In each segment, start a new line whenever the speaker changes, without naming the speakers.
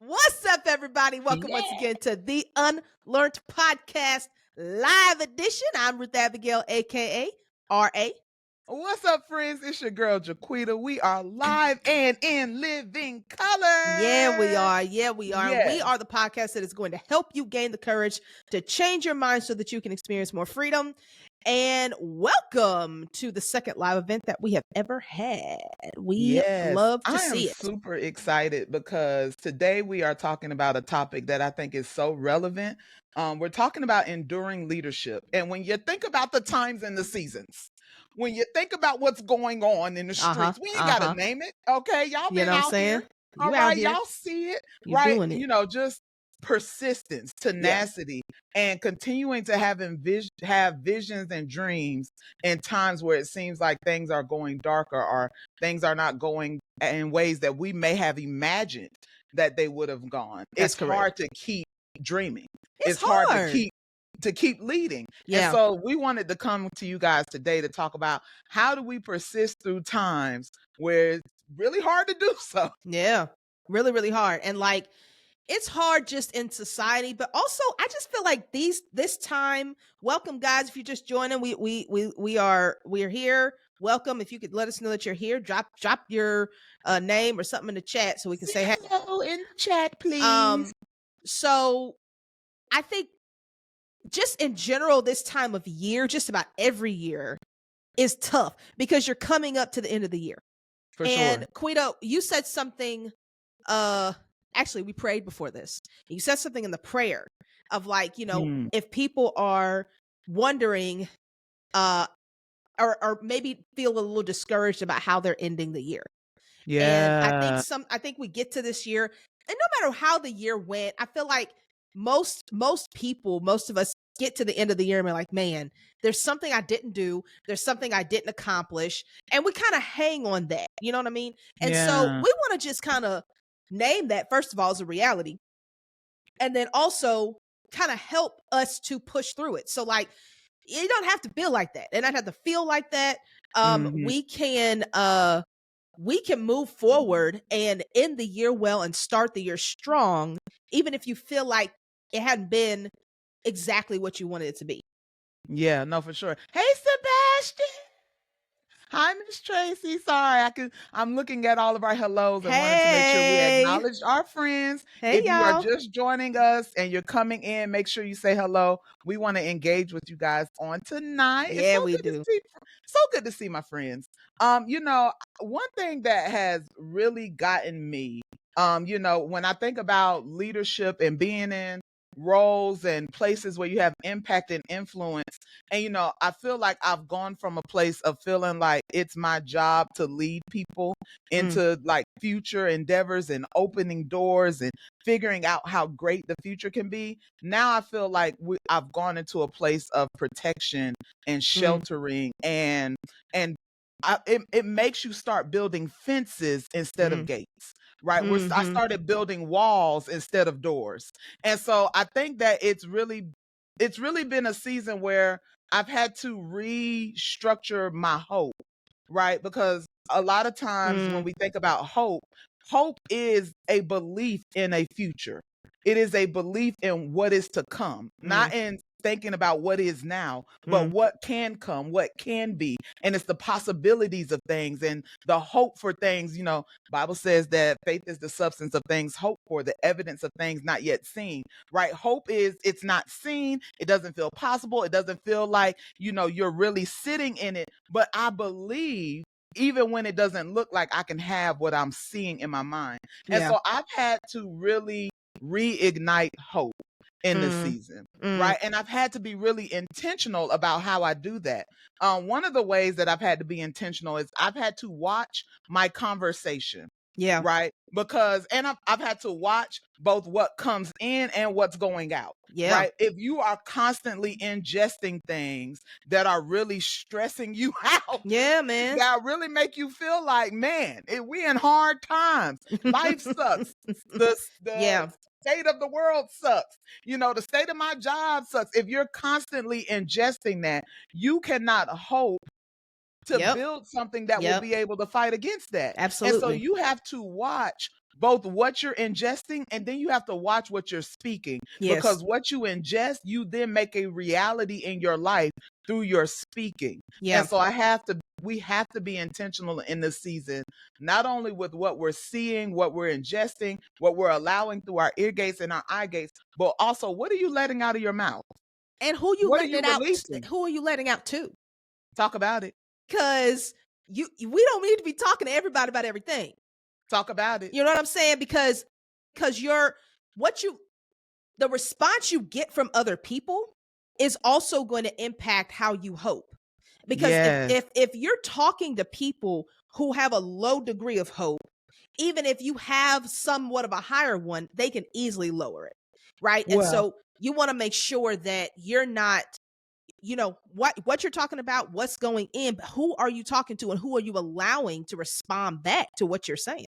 What's up, everybody? Welcome once again to the UnLearnT Podcast Live Edition. I'm Ruth Abigail, aka RA.
What's up, friends? It's your girl Jaquita. We are live and in living color.
Yeah, we are. We
Yes.
are the podcast that is going to help you gain the courage to change your mind so that you can experience more freedom. And welcome to the second live event that we have ever had. We love to see it.
I am super excited because today we are talking about a topic that I think is so relevant. We're talking about enduring leadership. And when you think about the times and the seasons, when you think about what's going on in the streets, we ain't got to name it. Okay. Y'all
You
been
know what I'm
out
saying?
here.
You
All
out
right.
here.
Y'all see it.
You
right.
doing it.
You know, just persistence, tenacity, and continuing to have visions and dreams in times where it seems like things are going darker or things are not going in ways that we may have imagined that they would have gone.
That's
it's
correct.
hard to keep dreaming.
It's
hard
hard
to keep leading.
Yeah.
And so we wanted to come to you guys today to talk about how do we persist through times where it's really hard to do so.
Yeah. Really, really hard. And like, it's hard just in society, but also I just feel like this time, welcome guys. If you're just joining, we are here. Welcome. If you could let us know that you're here, drop your name or something in the chat so we can say
hello in the chat, please.
So I think just in general, this time of year, just about every year is tough because you're coming up to the end of the year. And
sure.
Quito, you said something, actually we prayed before this. You said something in the prayer of like, you know, if people are wondering, or maybe feel a little discouraged about how they're ending the year.
Yeah.
And I think we get to this year, and no matter how the year went, I feel like most of us get to the end of the year and we're like, man, there's something I didn't do. There's something I didn't accomplish. And we kind of hang on that. You know what I mean? And so we want to just kind of name that, first of all, as a reality. And then also kind of help us to push through it. So like, you don't have to feel like that. And I have to feel like that. We can move forward and end the year well and start the year strong, even if you feel like it hadn't been exactly what you wanted it to be.
Yeah, no, for sure. Hey, Sebastian. Hi, Miss Tracy. Sorry, I'm looking at all of our hellos and wanted to make sure we acknowledge our friends.
Hey,
if you are just joining us and you're coming in, make sure you say hello. We want to engage with you guys on tonight.
Yeah, we do.
So good to see my friends. You know, one thing that has really gotten me, you know, when I think about leadership and being in roles and places where you have impact and influence. And, you know, I feel like I've gone from a place of feeling like it's my job to lead people into like future endeavors and opening doors and figuring out how great the future can be. Now I feel like I've gone into a place of protection and sheltering and it makes you start building fences instead of gates. Right. I started building walls instead of doors. And so I think that it's really been a season where I've had to restructure my hope. Right. Because a lot of times when we think about hope is a belief in a future. It is a belief in what is to come, not in thinking about what is now, but what can come, what can be. And it's the possibilities of things and the hope for things. You know, Bible says that faith is the substance of things hoped for, the evidence of things not yet seen, right? Hope is, it's not seen. It doesn't feel possible. It doesn't feel like, you know, you're really sitting in it. But I believe even when it doesn't look like I can have what I'm seeing in my mind. And so I've had to really reignite hope in this season, right? And I've had to be really intentional about how I do that. One of the ways that I've had to be intentional is I've had to watch my conversation.
Yeah.
Right. Because, and I've had to watch both what comes in and what's going out.
Yeah.
Right. If you are constantly ingesting things that are really stressing you out.
Yeah, man.
That really make you feel like, man, we in hard times. Life sucks. The state of the world sucks. You know, the state of my job sucks. If you're constantly ingesting that, you cannot hope to build something that will be able to fight against that.
Absolutely.
And so you have to watch both what you're ingesting and then you have to watch what you're speaking,
Yes.
because what you ingest, you then make a reality in your life through your speaking. And
Yeah.
so we have to be intentional in this season, not only with what we're seeing, what we're ingesting, what we're allowing through our ear gates and our eye gates, but also what are you letting out of your mouth?
And who you
What are
letting
you
it out?
releasing?
Who are you letting out to?
Talk about it.
Because we don't need to be talking to everybody about everything.
Talk about it.
You know what I'm saying? Because you're what you the response you get from other people is also going to impact how you hope. Because
Yes.
if you're talking to people who have a low degree of hope, even if you have somewhat of a higher one, they can easily lower it. Right. And
Well,
so you want to make sure that you're not, what you're talking about, what's going in, but who are you talking to and who are you allowing to respond back to what you're saying?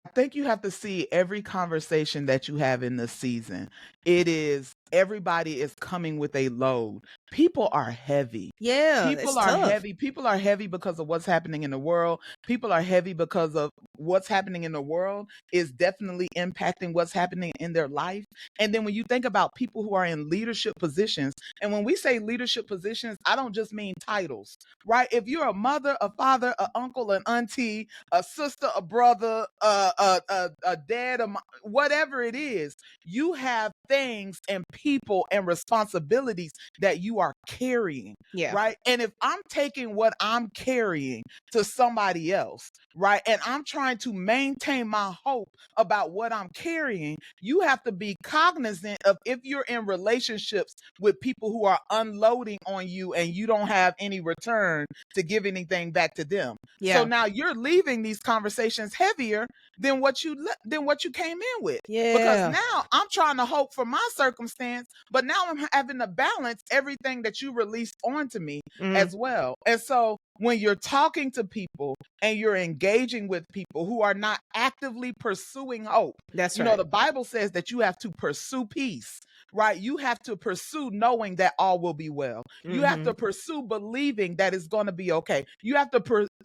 I think you have to see every conversation that you have in this season. It is everybody is coming with a load. People are heavy.
Yeah, it's
People are
tough.
heavy. People are heavy because of what's happening in the world. People are heavy because of what's happening in the world is definitely impacting what's happening in their life. And then when you think about people who are in leadership positions, and when we say leadership positions, I don't just mean titles, right? If you're a mother, a father, an uncle, an auntie, a sister, a brother, a dad, whatever it is, you have things and people and responsibilities that you are carrying,
Yeah.
right? And if I'm taking what I'm carrying to somebody else, right, and I'm trying to maintain my hope about what I'm carrying, you have to be cognizant of if you're in relationships with people who are unloading on you and you don't have any return to give anything back to them. So
Yeah.
now you're leaving these conversations heavier than what you came in with. Because
Yeah.
now I'm trying to hope for my circumstance, but now I'm having to balance everything that you released onto me
Mhm.
as well. And so when you're talking to people and you're engaging with people who are not actively pursuing hope,
That's
you know,
right.
the Bible says that you have to pursue peace, right? You have to pursue knowing that all will be well. You have to
Mhm.
pursue believing that it's going to be okay. You have to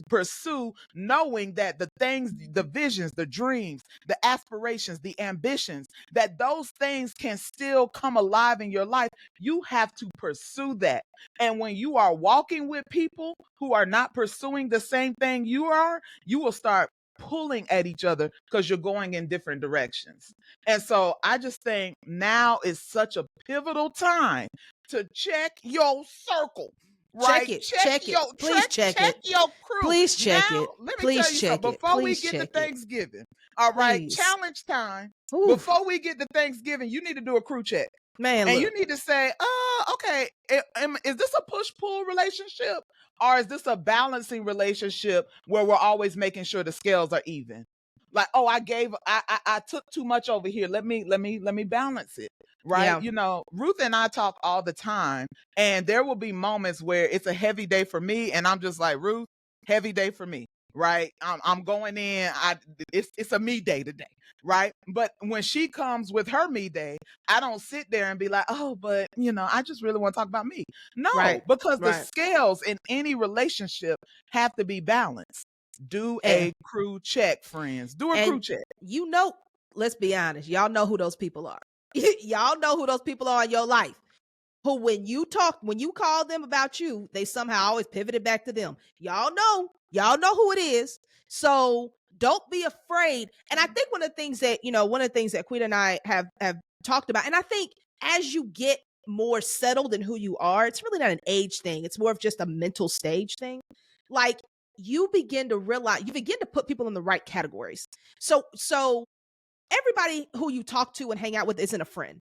pursue knowing that the things, the visions, the dreams, the aspirations, the ambitions, that those things can still come alive in your life. You have to pursue that. And when you are walking with people who are not pursuing the same thing you are, you will start pulling at each other because you're going in different directions. And so I just think now is such a pivotal time to check your circle,
Check
right?
it. Check it. Please check
Check
it.
your crew.
Please check
Now,
it.
let me tell
Please
you
check
something.
it.
Before we
Please
get to
check it.
Thanksgiving, all right,
Please.
challenge time.
Oof.
Before we get to Thanksgiving, you need to do a crew check.
Man,
And you
look.
need to say, okay, is this a push pull relationship or is this a balancing relationship where we're always making sure the scales are even? Like, oh, I took too much over here. Let me balance it. Right.
Yeah.
You know, Ruth and I talk all the time, and there will be moments where it's a heavy day for me, and I'm just like, Ruth, heavy day for me. Right. I'm going in. It's a me day today. Right. But when she comes with her me day, I don't sit there and be like, oh, but I just really want to talk about me. No,
Right.
because the
Right.
scales in any relationship have to be balanced. Do
And
a crew check, friends. Do a
and
crew check.
you know, let's be honest. Y'all know who those people are. Y'all know who those people are in your life. Who when you call them about you, they somehow always pivoted back to them. Y'all know who it is. So don't be afraid. And I think one of the things that Queen and I have talked about, and I think as you get more settled in who you are, it's really not an age thing. It's more of just a mental stage thing. Like you begin to realize, you begin to put people in the right categories. So everybody who you talk to and hang out with isn't a friend.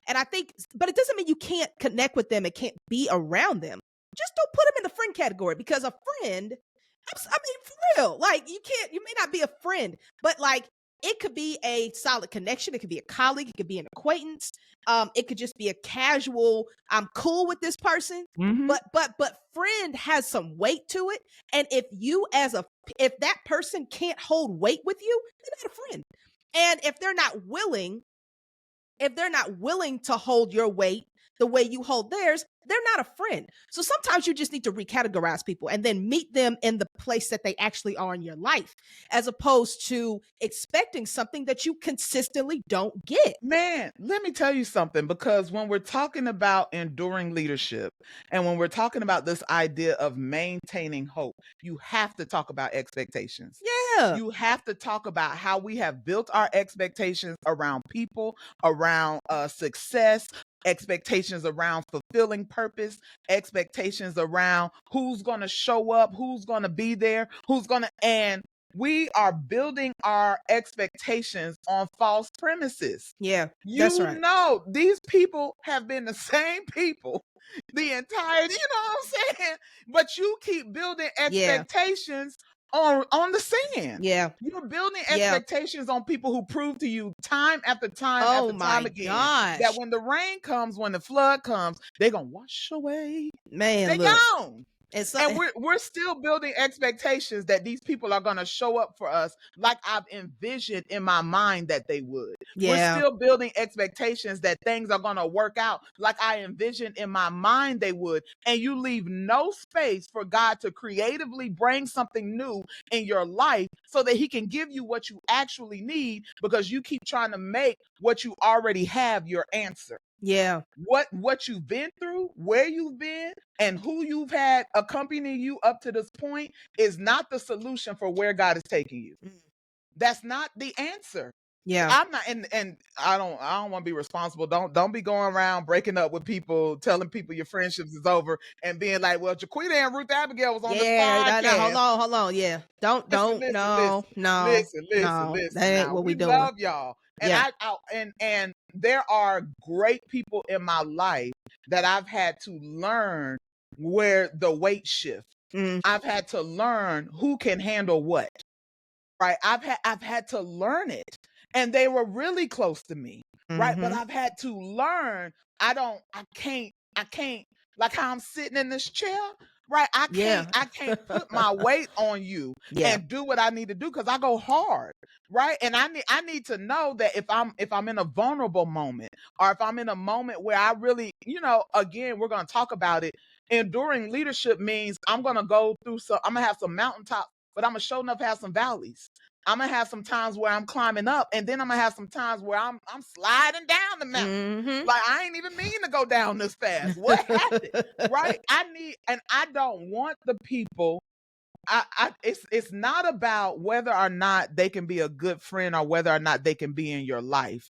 And I think, but it doesn't mean you can't connect with them and can't be around them. Just don't put them in the friend category because a friend, I mean, for real, like you may not be a friend, but like it could be a solid connection. It could be a colleague. It could be an acquaintance. It could just be a casual, I'm cool with this person.
Hmm.
But friend has some weight to it. And if that person can't hold weight with you, they're not a friend. And if they're not willing to hold your weight, the way you hold theirs, they're not a friend. So sometimes you just need to recategorize people and then meet them in the place that they actually are in your life, as opposed to expecting something that you consistently don't get.
Man, let me tell you something, because when we're talking about enduring leadership and when we're talking about this idea of maintaining hope, you have to talk about expectations.
Yeah.
You have to talk about how we have built our expectations around people, around success, expectations around fulfilling purpose, expectations around who's going to show up, who's going to be there, who's going to, and we are building our expectations on false premises.
Yeah. That's
You
right.
know, these people have been the same people the entire, you know what I'm saying? But you keep building
Yeah.
expectations on the sand.
Yeah.
You're building
Yeah.
expectations on people who prove to you time after time
Oh
after time
my
again that
gosh.
when the rain comes, when the flood comes, they're gonna wash away.
Man,
They
look.
gone.
And so
And we're still building expectations that these people are going to show up for us like I've envisioned in my mind that they would. We're
yeah.
still building expectations that things are going to work out like I envisioned in my mind they would. And you leave no space for God to creatively bring something new in your life so that he can give you what you actually need, because you keep trying to make what you already have your answer.
Yeah.
What you've been through, where you've been, and who you've had accompanying you up to this point is not the solution for where God is taking you.
Mm.
That's not the answer.
Yeah.
I'm not, and I don't want to be responsible. Don't be going around breaking up with people, telling people your friendships is over, and being like, well, Jaquita and Ruth Abigail was on this
Yeah. No,
podcast.
hold on. Yeah.
Listen,
Don't,
listen,
no,
listen,
no,
listen, listen,
no. That
listen.
ain't
Now
what we
we
doing.
love y'all, and
Yeah.
and there are great people in my life that I've had to learn where the weight shift.
Mm.
I've had to learn who can handle what. Right? I've had to learn it, and they were really close to me. Right? But
Mm-hmm.
I've had to learn. I can't like how I'm sitting in this chair. Right? I can't
Yeah.
I can't put my weight on you
Yeah.
and do what I need to do because I go hard. Right? And I need to know that if I'm in a vulnerable moment, or if I'm in a moment where I really, again, we're gonna talk about it. Enduring leadership means I'm gonna go through I'm gonna have some mountaintops, but I'm gonna show enough have some valleys. I'm gonna have some times where I'm climbing up, and then I'm gonna have some times where I'm sliding down the mountain.
Mm-hmm.
Like I ain't even mean to go down this fast. What happened? Right? And I don't want the people. It's not about whether or not they can be a good friend or whether or not they can be in your life.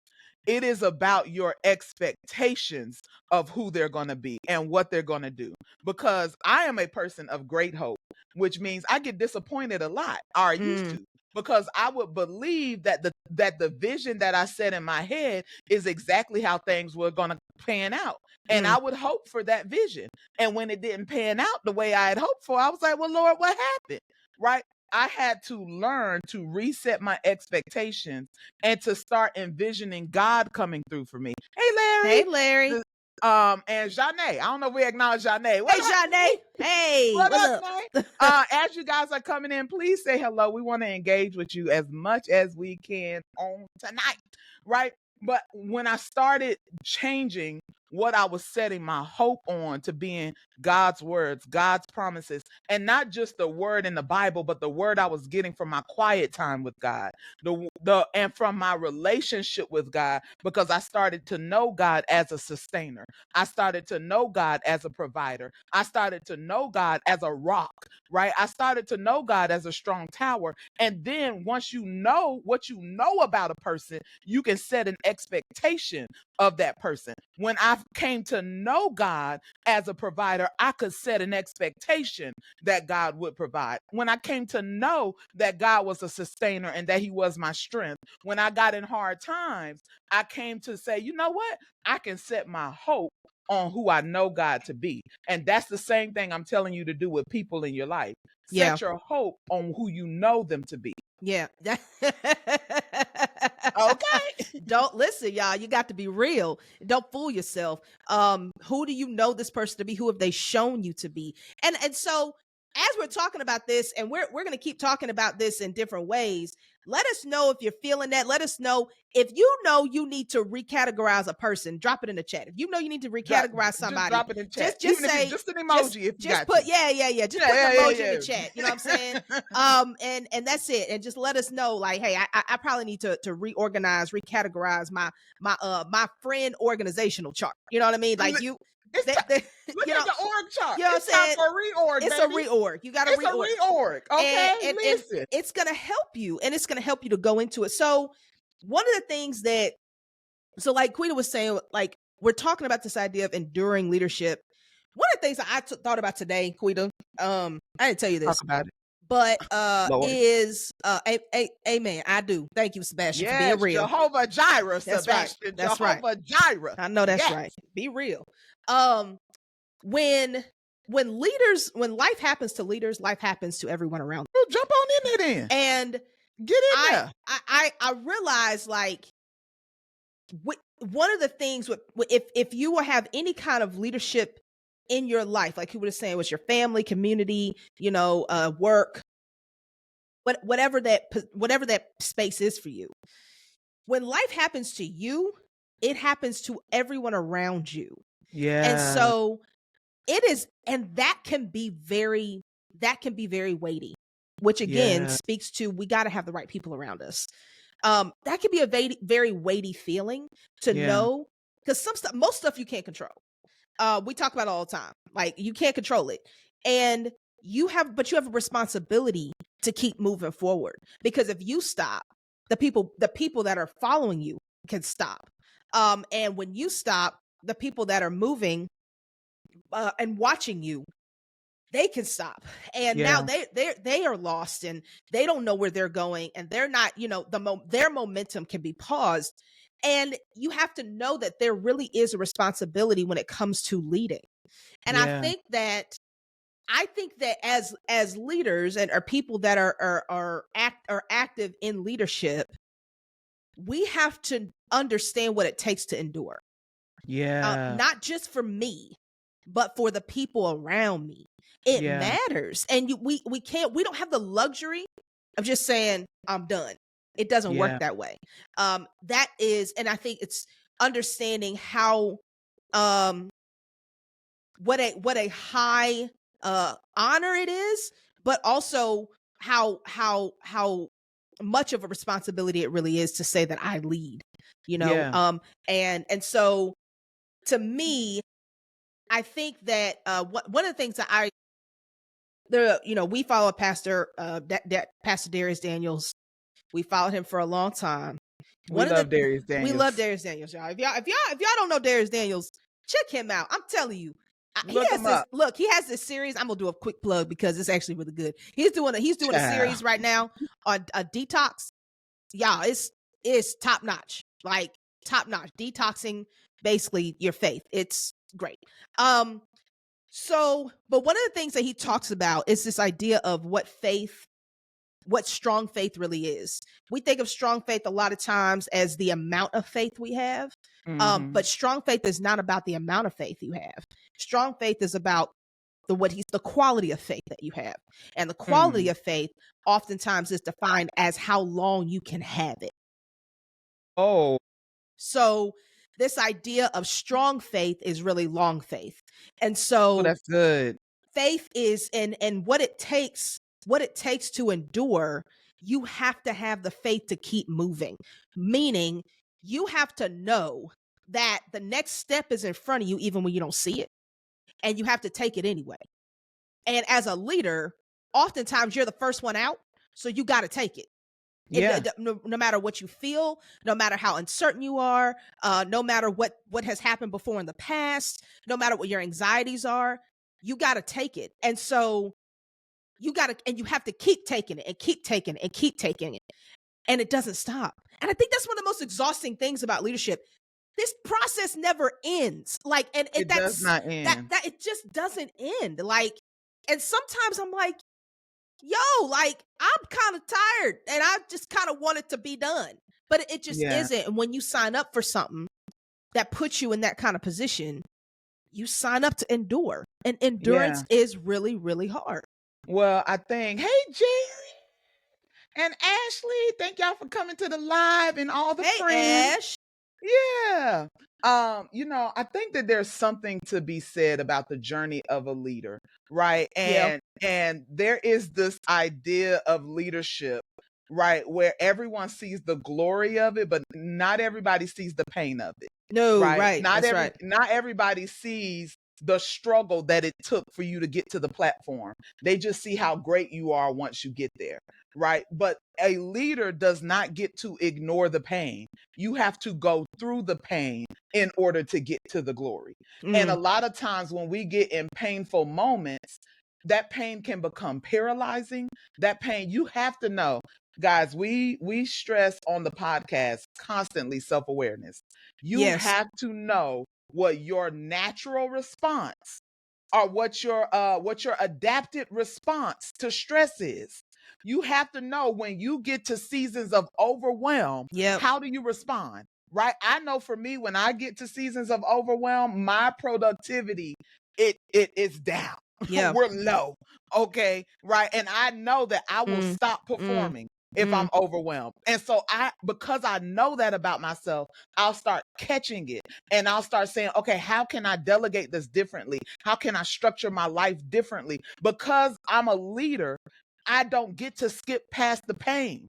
It is about your expectations of who they're going to be and what they're going to do. Because I am a person of great hope, which means I get disappointed a lot, or I used
Mm.
to, because I would believe that the vision that I set in my head is exactly how things were going to pan out. And
Mm.
I would hope for that vision. And when it didn't pan out the way I had hoped for, I was like, well, Lord, what happened? Right? I had to learn to reset my expectations and to start envisioning God coming through for me. Hey,
Hey,
Larry.
Larry.
The- and Janae. I don't know if we acknowledge Janae. What
Hey,
up?
Janae. Hey,
What
what's
up,
up?
Janae? As you guys are coming in, please say hello. We want to engage with you as much as we can on tonight, right? But when I started changing what I was setting my hope on to being God's words, God's promises, and not just the word in the Bible, but the word I was getting from my quiet time with God, and from my relationship with God, because I started to know God as a sustainer. I started to know God as a provider. I started to know God as a rock, right? I started to know God as a strong tower. And then once you know what you know about a person, you can set an expectation of that person. When I came to know God as a provider, I could set an expectation that God would provide. When I came to know that God was a sustainer and that he was my strength, when I got in hard times, I came to say, you know what? I can set my hope on who I know God to be. And that's the same thing I'm telling you to do with people in your life.
Yeah.
Set your hope on who you know them to be.
Yeah.
Okay.
Don't listen, y'all. You got to be real. Don't fool yourself. Who do you know this person to be? Who have they shown you to be? And so as we're talking about this, and we're going to keep talking about this in different ways, let us know if you're feeling that. Let us know if you know you need to recategorize a person. Drop it in the chat. If you know you need to
Drop,
recategorize
just
somebody,
drop it in chat,
just
even if it's
say,
just an emoji, if you
just
got to.
put yeah. Just put
Yeah,
an
yeah,
emoji in the
yeah,
chat. You know what I'm saying?
yeah.
And that's it. And just let us know, like, hey, I probably need to reorganize, recategorize my friend organizational chart. You know what I mean? Like
Li- It's
they,
time.
they,
Look
you
at
know,
the org chart.
you know what I'm
It's time
saying?
for a reorg,
It's a
baby.
reorg. You got to
It's a
reorg.
reorg.
And,
Okay,
and
listen.
it's gonna help you, and it's gonna help you to go into it. So one of the things that, so like Quita was saying, like we're talking about this idea of enduring leadership. One of the things that I thought about today, Quita, I didn't tell you
Talk
this,
about it,
but
Lord.
is amen. I do. Thank you, Sebastian, for being
Yes,
real.
Jehovah Jireh,
That's right.
Sebastian.
That's right.
Jehovah Jireh.
I know that's
Yes.
right. Be real. Um, when when life happens to leaders, life happens to everyone around.
You jump on in there then.
And
Get in
I
there.
I realize, like, one of the things with, if you will have any kind of leadership in your life, like you were saying, was your family, community, work, whatever that space is for you. When life happens to you, it happens to everyone around you. And
Yeah.
so it is, and that can be very weighty, which again
Yeah.
speaks to, we got to have the right people around us. That can be a very weighty feeling to
Yeah.
know, because most stuff you can't control. We talk about it all the time. Like, you can't control it. And you have a responsibility to keep moving forward, because if you stop, the people that are following you can stop. And when you stop, the people that are moving and watching you, they can stop. And now
Yeah.
they are lost, and they don't know where they're going, and they're not, their momentum can be paused. And you have to know that there really is a responsibility when it comes to leading. And
Yeah.
I think that as leaders, and are people that are active in leadership, we have to understand what it takes to endure.
Yeah.
Not just for me, but for the people around me. It
Yeah.
matters. And we don't have the luxury of just saying, I'm done. It doesn't
Yeah.
work that way. That is, and I think it's understanding how, what a high honor it is, but also how much of a responsibility it really is to say that I lead.
Yeah.
And so, to me, I think that one of the things that we follow Pastor Pastor Darius Daniels. We followed him for a long time.
We love Darius
We
Daniels.
love Darius Daniels, y'all. If y'all don't know Darius Daniels, check him out. I'm telling you.
Look him up.
He has this series. I'm gonna do a quick plug because it's actually really good. He's doing a series right now on a detox. Y'all, it's top notch. Like, top notch. Detoxing basically your faith. It's great. So, but one of the things that he talks about is this idea of what strong faith really is. We think of strong faith a lot of times as the amount of faith we have. But strong faith is not about the amount of faith you have. Strong faith is about the quality of faith that you have. And the quality of faith oftentimes is defined as how long you can have it.
Oh.
So this idea of strong faith is really long faith. And so
that's good.
Faith is, and what it takes to endure. You have to have the faith to keep moving, meaning you have to know that the next step is in front of you even when you don't see it, and you have to take it anyway. And as a leader, oftentimes you're the first one out, so you got to take it.
Yeah.
No matter what you feel, no matter how uncertain you are, no matter what has happened before in the past, no matter what your anxieties are, you got to take it. And so you have to keep taking it and keep taking it and keep taking it. And it doesn't stop. And I think that's one of the most exhausting things about leadership. This process never ends. Like, and
It does not end.
That it just doesn't end. Like, and sometimes I'm like, yo, like, I'm kind of tired and I just kind of want it to be done. But it just isn't. And when you sign up for something that puts you in that kind of position, you sign up to endure. And endurance is really, really hard.
Well, I think, hey, Jerry and Ashley, thank y'all for coming to the live and all the
Hey,
friends.
Ash.
Yeah. I think that there's something to be said about the journey of a leader, right?
Yeah.
And there is this idea of leadership, right, where everyone sees the glory of it, but not everybody sees the pain of it.
No,
Right?
right. That's right.
Not everybody sees the struggle that it took for you to get to the platform. They just see how great you are once you get there, right? But a leader does not get to ignore the pain. You have to go through the pain in order to get to the glory. And a
Mm,
lot of times when we get in painful moments, that pain can become paralyzing. That pain, you have to know, guys, we stress on the podcast constantly self-awareness. You
yes.
have to know what your natural response or what your adapted response to stress is. You have to know when you get to seasons of overwhelm,
Yep.
how do you respond? Right? I know for me, when I get to seasons of overwhelm, my productivity it is down.
Yeah.
We're low. Okay. Right. And I know that I will
Mm,
stop
mm,
performing if
mm.
I'm overwhelmed. And so because I know that about myself, I'll start catching it and I'll start saying, okay, how can I delegate this differently? How can I structure my life differently? Because I'm a leader, I don't get to skip past the pain.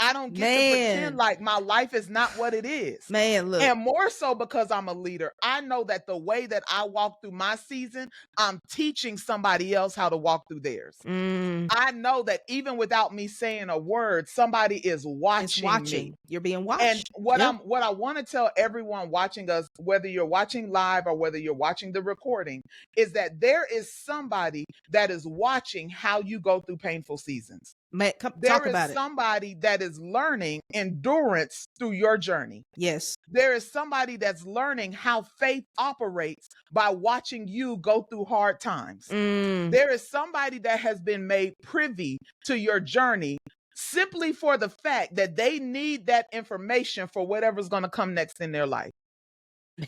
I don't get to pretend
Man.
like my life is not what it is.
Man, look.
And more so because I'm a leader, I know that the way that I walk through my season, I'm teaching somebody else how to walk through theirs.
Mm,
I know that even without me saying a word, somebody is
it's
watching me.
watching. You're being
And
watched.
what
Yep.
I want to tell everyone watching us, whether you're watching live or whether you're watching the recording, is that there is somebody that is watching how you go through painful seasons.
Man, come
There
talk
is
about it.
somebody that is learning endurance through your journey.
Yes.
There is somebody that's learning how faith operates by watching you go through hard times.
Mm,
There is somebody that has been made privy to your journey simply for the fact that they need that information for whatever's going to come next in their life.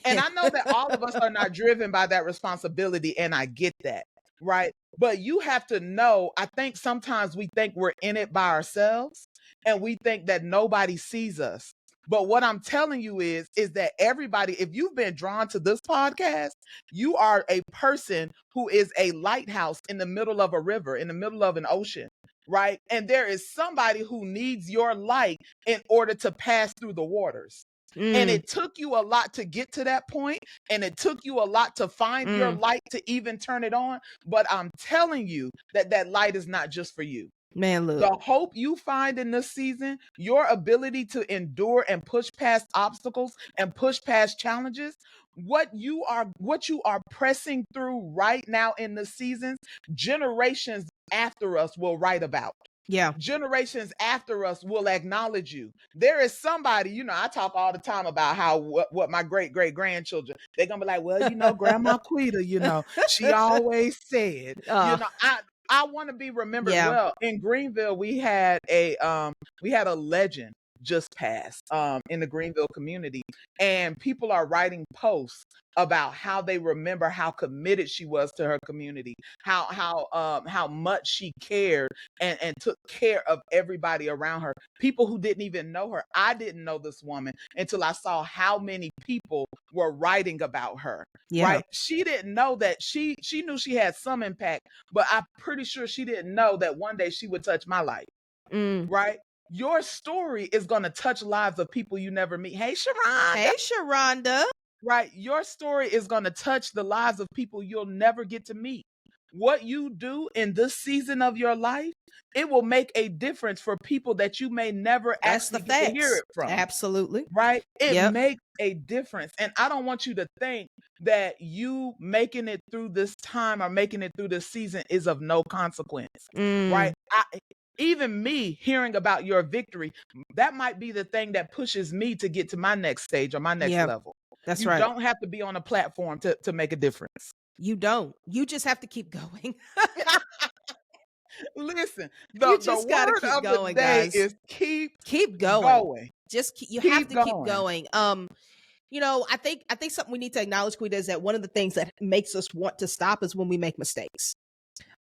And
man.
I know that all of us are not driven by that responsibility, and I get that, right? But you have to know, I think sometimes we think we're in it by ourselves and we think that nobody sees us. But what I'm telling you is that everybody, if you've been drawn to this podcast, you are a person who is a lighthouse in the middle of a river, in the middle of an ocean, right? And there is somebody who needs your light in order to pass through the waters. And
Mm,
it took you a lot to get to that point, and it took you a lot to find your
mm.
light to even turn it on. But I'm telling you that that light is not just for you.
Man, look.
The hope you find in this season, your ability to endure and push past obstacles and push past challenges, what you are pressing through right now in the seasons, generations after us will write about.
Yeah.
Generations after us will acknowledge you. There is somebody, I talk all the time about how what my great great grandchildren, they're gonna be like, well, Grandma Quita, she always said,
uh,
I want to be remembered
yeah.
well. In Greenville, we had a legend just pass in the Greenville community, and people are writing posts about how they remember how committed she was to her community, how much she cared and took care of everybody around her. People who didn't even know her. I didn't know this woman until I saw how many people were writing about her.
Yeah.
Right? She didn't know that she knew she had some impact, but I'm pretty sure she didn't know that one day she would touch my life.
Mm.
Right? Your story is going to touch lives of people you never meet. Hey, Sharonda.
Hey, Sharonda.
Right? Your story is going to touch the lives of people you'll never get to meet. What you do in this season of your life, it will make a difference for people that you may never
That's the
actually get to hear
facts.
it from.
Absolutely.
Right? It
Yep.
makes a difference. And I don't want you to think that you making it through this time or making it through this season is of no consequence.
Mm.
Right? Even me hearing about your victory, that might be the thing that pushes me to get to my next stage or my next
Yeah.
level.
That's
You
right.
don't have to be on a platform to make a difference.
You don't. You just have to keep going.
Listen,
You
the
just got to
word
keep
of the
going,
day
guys.
is keep
Keep going.
going.
You have
Keep
to keep
going.
going. I think something we need to acknowledge, Quita, is that one of the things that makes us want to stop is when we make mistakes.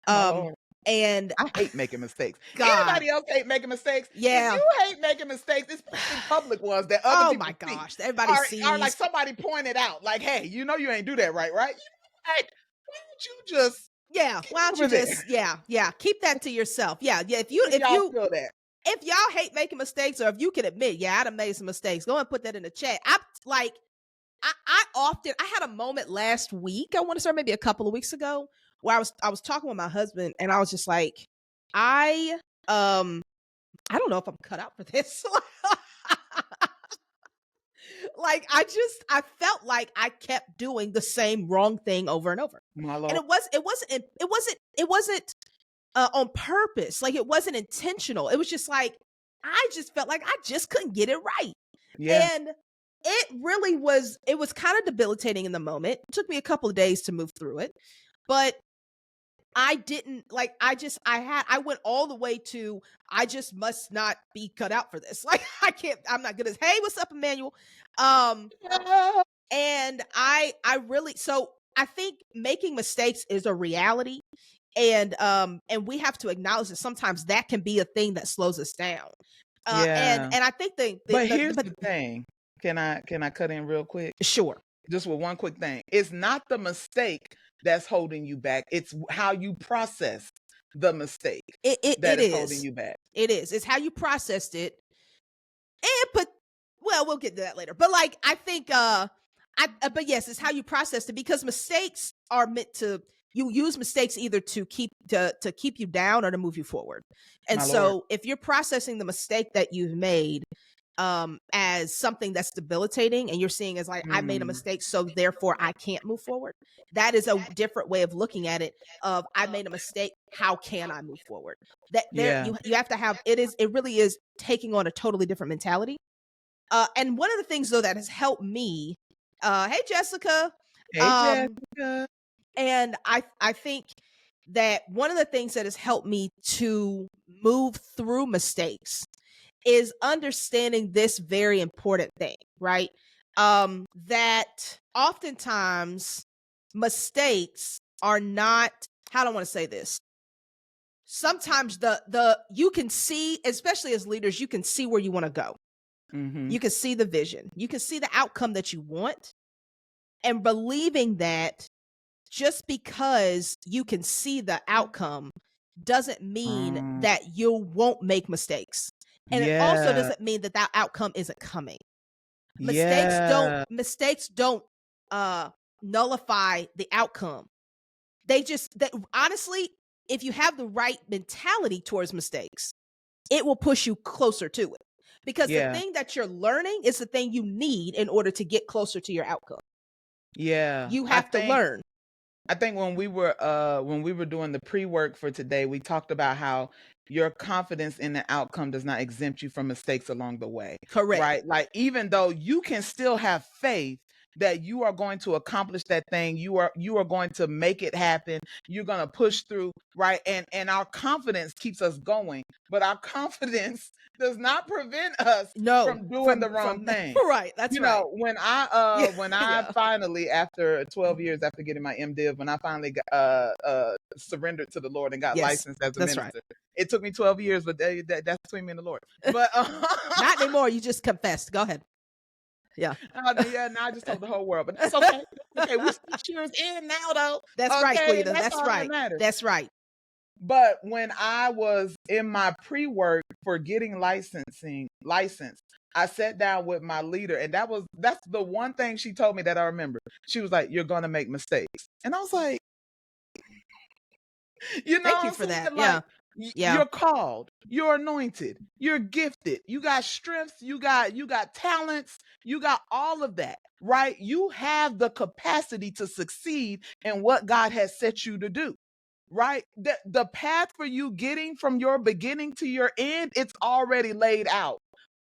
My
Um,
Lord.
And
I hate making mistakes.
God,
Anybody else hate making mistakes? If
yeah.
you hate making mistakes, especially public ones that other
Oh
people
my
see,
gosh, everybody
are like
sees.
somebody pointed out, like, hey, you know you ain't do that right, right? You know what? Why don't you just
Yeah,
get
why don't you
over there?
just keep that to yourself. Yeah, yeah.
If y'all feel that.
If y'all hate making mistakes, or if you can admit, yeah, I'd have made some mistakes, go and put that in the chat. I had a moment last week, I want to say maybe a couple of weeks ago, where I was talking with my husband, and I was just like, I I don't know if I'm cut out for this. Like I felt like I kept doing the same wrong thing over and over.
My
And
Lord.
it wasn't on purpose. Like, it wasn't intentional. It was just like I just felt like I just couldn't get it right.
Yeah.
And it was kind of debilitating in the moment. It took me a couple of days to move through it. But I didn't like I went all the way to I just must not be cut out for this. Like, I'm not good as, hey, what's up, Emmanuel? Um and I really, so I think making mistakes is a reality, and we have to acknowledge that sometimes that can be a thing that slows us down.
Yeah.
And I think
But here's
but
the thing. Can I cut in real quick?
sure.
Just with one quick thing. It's not the mistake that's holding you back. It's how you process the mistake
It
that is holding
is.
you back.
It is. It's how you processed it. And but well, we'll get to that later. But like, I think but yes, it's how you process it, because mistakes are meant to, you use mistakes either to keep you down or to move you forward. And
My Lord.
so if you're processing the mistake that you've made as something that's debilitating, and you're seeing as like, I made a
Mm,
mistake, so therefore I can't move forward, that is a different way of looking at it. Of, I made a mistake, how can I move forward? That there,
yeah.
you have to have, it really is taking on a totally different mentality. And one of the things, though, that has helped me, hey Jessica,
Hey,
um,
Jessica.
and I think that one of the things that has helped me to move through mistakes is understanding this very important thing, right? That oftentimes mistakes are not, how do I want to say this? Sometimes the you can see, especially as leaders, you can see where you want to go.
Mm-hmm.
You can see the vision. You can see the outcome that you want, and believing that just because you can see the outcome doesn't mean that you won't make mistakes. And it also
Yeah.
doesn't mean that that outcome isn't coming.
Yeah.
Mistakes don't uh nullify the outcome. They just, that honestly, if you have the right mentality towards mistakes, it will push you closer to it. Because the
Yeah.
thing that you're learning is the thing you need in order to get closer to your outcome.
Yeah.
You
I
have to
think
learn.
I think when we were doing the pre-work for today, we talked about how your confidence in the outcome does not exempt you from mistakes along the way,
Correct.
right? Like, even though you can still have faith that you are going to accomplish that thing, you are going to make it happen, you're going to push through, right? And our confidence keeps us going, but our confidence does not prevent us
No,
from doing the wrong
from
thing.
right. That's
You
right.
know,
Yeah.
when I
Yeah.
finally, after 12 years after getting my MDiv, when I finally got, surrendered to the Lord and got
Yes.
licensed as a
That's right.
minister, it took me 12 years, but that's between me and the Lord. But
Not anymore. You just confessed. Go ahead. Yeah.
yeah, now I just told the whole world, but that's okay. That's okay, we're 6 years in now, though.
That's right,
Okay,
Quita.
that's
That's
all that
right.
matters.
That's right.
But when I was in my pre-work for getting license, I sat down with my leader, and that's the one thing she told me that I remember. She was like, "You're gonna make mistakes," and I was like, you know
Thank
what
you
I'm
for that.
saying? Like,
Yeah. Yeah.
you're called, you're anointed, you're gifted, you got strengths, you got talents, you got all of that, right? You have the capacity to succeed in what God has set you to do. Right? The path for you getting from your beginning to your end, it's already laid out.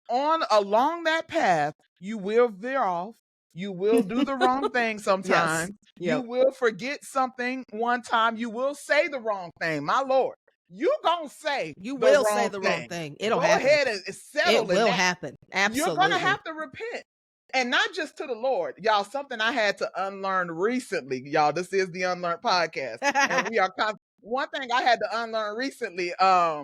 On along that path, you will veer off. You will do the wrong thing
Yes.
sometimes. You
Yep.
will forget something one time. You will say the wrong thing. My Lord, you gonna say
You
the
will say
wrong
the wrong
thing.
thing. It'll
Go
happen.
ahead and
It
settle in
will
that.
happen.
You're gonna
Absolutely.
have to repent. And not just to the Lord, y'all. Something I had to unlearn recently, y'all. This is the UnLearnT podcast, and one thing I had to unlearn recently, I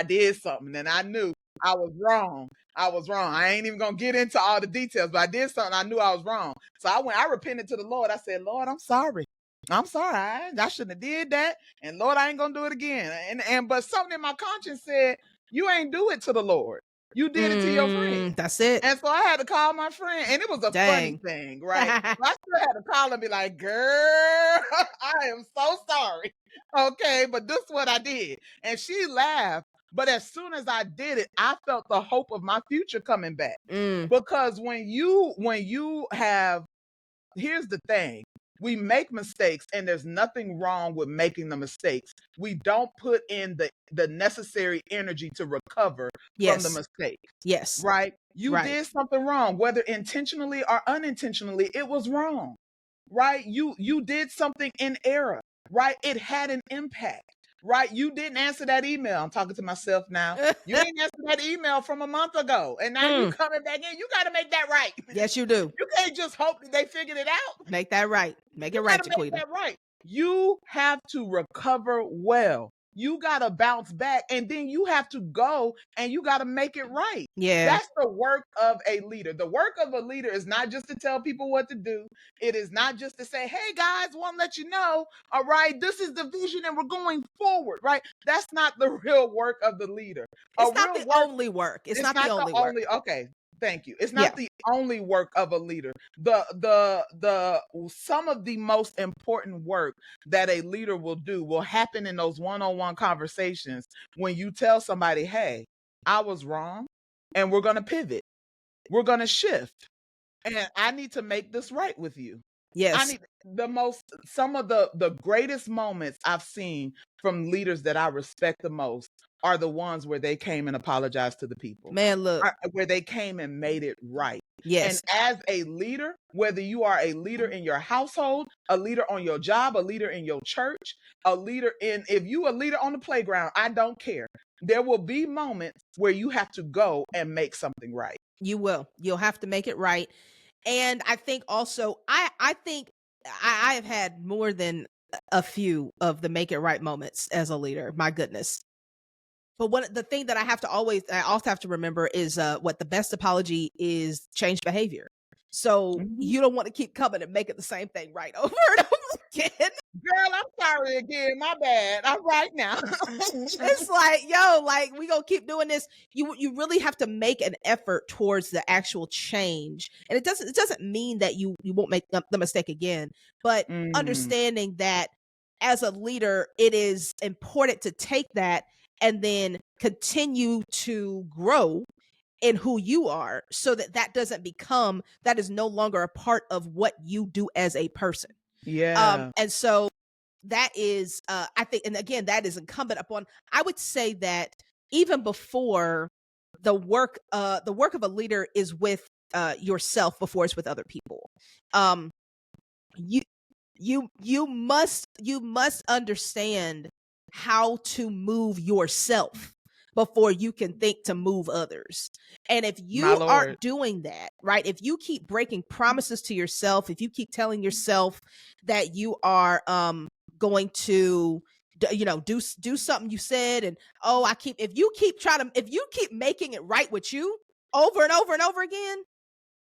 did something and I knew I was wrong. I was wrong. I ain't even gonna get into all the details, but I did something I knew I was wrong. So I repented to the Lord. I said, Lord, I'm sorry. I'm sorry. I shouldn't have did that. And Lord, I ain't gonna do it again. And but something in my conscience said, you ain't do it to the Lord. You did it to your friend.
That's it.
And so I had to call my friend, and it was a funny
Dang.
thing, right? But I still had to call and be like, girl, I am so sorry. Okay, but this is what I did. And she laughed. But as soon as I did it, I felt the hope of my future coming back.
Mm,
Because when you have, here's the thing. We make mistakes and there's nothing wrong with making the mistakes. We don't put in the necessary energy to recover from the
yes.
mistake,
Yes.
right? You
Right.
did something wrong, whether intentionally or unintentionally, it was wrong, right? You did something in error, right? It had an impact, right? You didn't answer that email. I'm talking to myself now. You didn't answer that email from a month ago, and now you
Mm,
coming back in. You got to make that right.
yes, you do.
You can't just hope that they figured it out.
Make that right. Make it
You
right,
got to make
Jaquita.
that right. You have to recover well. You got to bounce back and then you have to go and you got to make it right.
Yeah.
That's the work of a leader. The work of a leader is not just to tell people what to do. It is not just to say, hey guys, want to let you know, all right, this is the vision and we're going forward, right? That's not the real work of the leader. A
It's not
real
the
work,
only work. It's
it's
not the
not the
only work.
only, okay, thank you. It's
Yeah.
not the only work of a leader. The some of the most important work that a leader will do will happen in those one-on-one conversations when you tell somebody, "Hey, I was wrong and we're going to pivot. We're going to shift and I need to make this right with you." I
Yes.
need some of the greatest moments I've seen from leaders that I respect the most are the ones where they came and apologized to the people,
Man, look.
where they came and made it right. And
Yes.
as a leader, whether you are a leader in your household, a leader on your job, a leader in your church, a leader in, if you a leader on the playground, I don't care. There will be moments where you have to go and make something right.
You will. You'll have to make it right. And I think also I think I have had more than a few of the make it right moments as a leader. My goodness. But the thing that I also have to remember is what the best apology is change behavior. So
Mhm.
you don't want to keep coming and making the same thing right over and over again.
Girl, I'm sorry again. My bad. All right now.
It's like, yo, like we gonna keep doing this. You really have to make an effort towards the actual change, and it doesn't mean that you won't make the mistake again, but
Mm,
understanding that as a leader, it is important to take that and then continue to grow in who you are, so that that is no longer a part of what you do as a person.
yeah.
And so that is I think, and again, that is incumbent upon, I would say that even before the work of a leader is with yourself before it's with other people. um you you must understand how to move yourself before you can think to move others. And if
My
you
Lord.
aren't doing that, right? If you keep breaking promises to yourself, if you keep telling yourself that you are going to do something you said, and oh, if you keep making it right with you over and over and over again,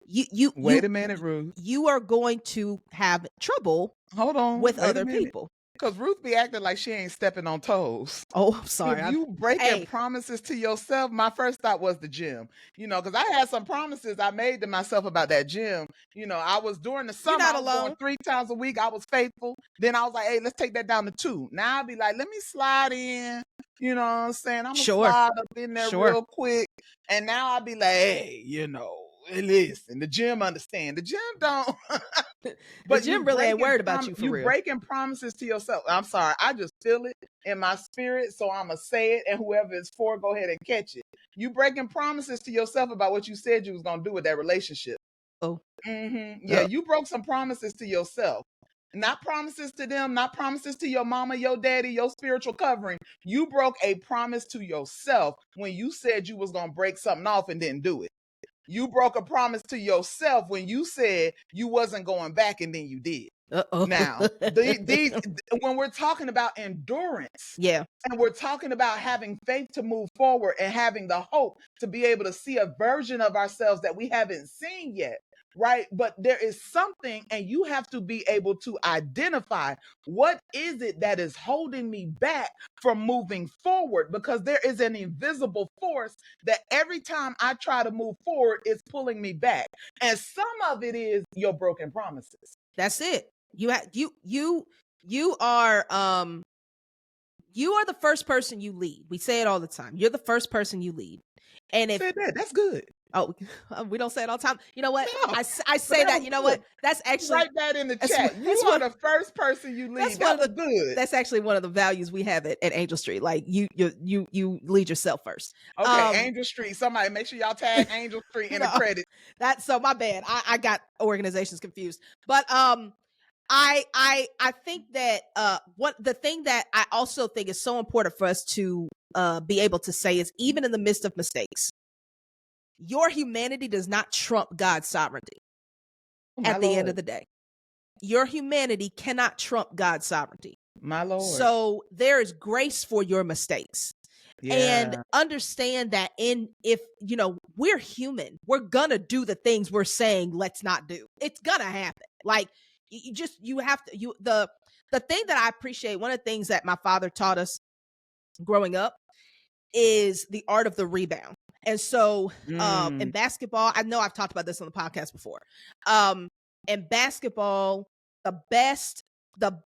you you
Wait
you
a minute, Ruth.
you are going to have trouble
Hold on.
with
Wait a
other
minute.
people.
Because Ruth be acting like she ain't stepping on toes.
Oh, I'm
If
sorry.
you breaking
Hey,
promises to yourself, my first thought was the gym. Because I had some promises I made to myself about that gym. I was during the
you're
summer,
not
I was going
alone.
3 times a week. I was faithful. Then I was like, hey, let's take that down to 2. Now I'll be like, let me slide in. You know what I'm saying? I'm gonna
Sure.
slide up in there
Sure.
real quick. And now I'll be like, hey, listen, the gym understand. The gym don't.
The
But
gym really ain't worried about you for
you
real.
breaking promises to yourself. I'm sorry, I just feel it in my spirit, so I'ma say it, and whoever it's for, go ahead and catch it. You breaking promises to yourself about what you said you was gonna do with that relationship.
Oh.
Yeah,
Oh.
you broke some promises to yourself. Not promises to them, not promises to your mama, your daddy, your spiritual covering. You broke a promise to yourself when you said you was gonna break something off and didn't do it. You broke a promise to yourself when you said you wasn't going back and then you did.
Uh-oh.
Now, these when we're talking about endurance
Yeah,
and we're talking about having faith to move forward and having the hope to be able to see a version of ourselves that we haven't seen yet, right? But there is something, and you have to be able to identify what is it that is holding me back from moving forward, because there is an invisible force that every time I try to move forward, it's pulling me back. And some of it is your broken promises.
that's it. You are you are the first person you lead. We say it all the time. You're the first person you lead. And if
Said that. That's good.
oh, we don't say it all the time. You know what?
No,
I
but
say
that
that.
was
You know
good.
what? That's actually
Write that in the
that's
chat. You
that's
are
one
the first person you
that's
lead.
one
That
of
was
the
good.
that's actually one of the values we have at Angel Street. Like you lead yourself first.
Okay,
Um
Angel Street. Somebody make sure y'all tag Angel Street in the
no,
credit.
that's so my bad. I got organizations confused. But I think that what the thing that I also think is so important for us to be able to say is, even in the midst of mistakes, your humanity does not trump God's sovereignty.
Oh, my
At the end
Lord.
of the day, your humanity cannot trump God's sovereignty.
My Lord.
So there is grace for your mistakes. And
Yeah.
understand that if we're human, we're gonna do the things we're saying let's not do. It's gonna happen. Like you have to the thing that I appreciate, one of the things that my father taught us growing up, is the art of the rebound. And so in
Mm,
basketball, I know I've talked about this on the podcast before. Um in basketball, the best the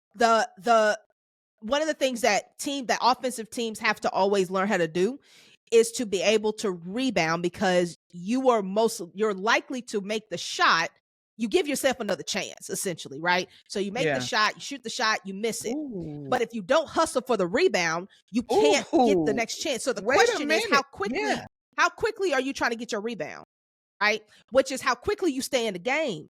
one of the things that offensive teams have to always learn how to do is to be able to rebound, because you're likely to make the shot. You give yourself another chance, essentially, right? So you make the
yeah.
shot, you shoot the shot, you miss it.
Ooh.
But if you don't hustle for the rebound, you can't get the
Ooh.
next chance. So the
Wait a
question is,
minute. Yeah.
how quickly are you trying to get your rebound? Right? Which is how quickly you stay in the game.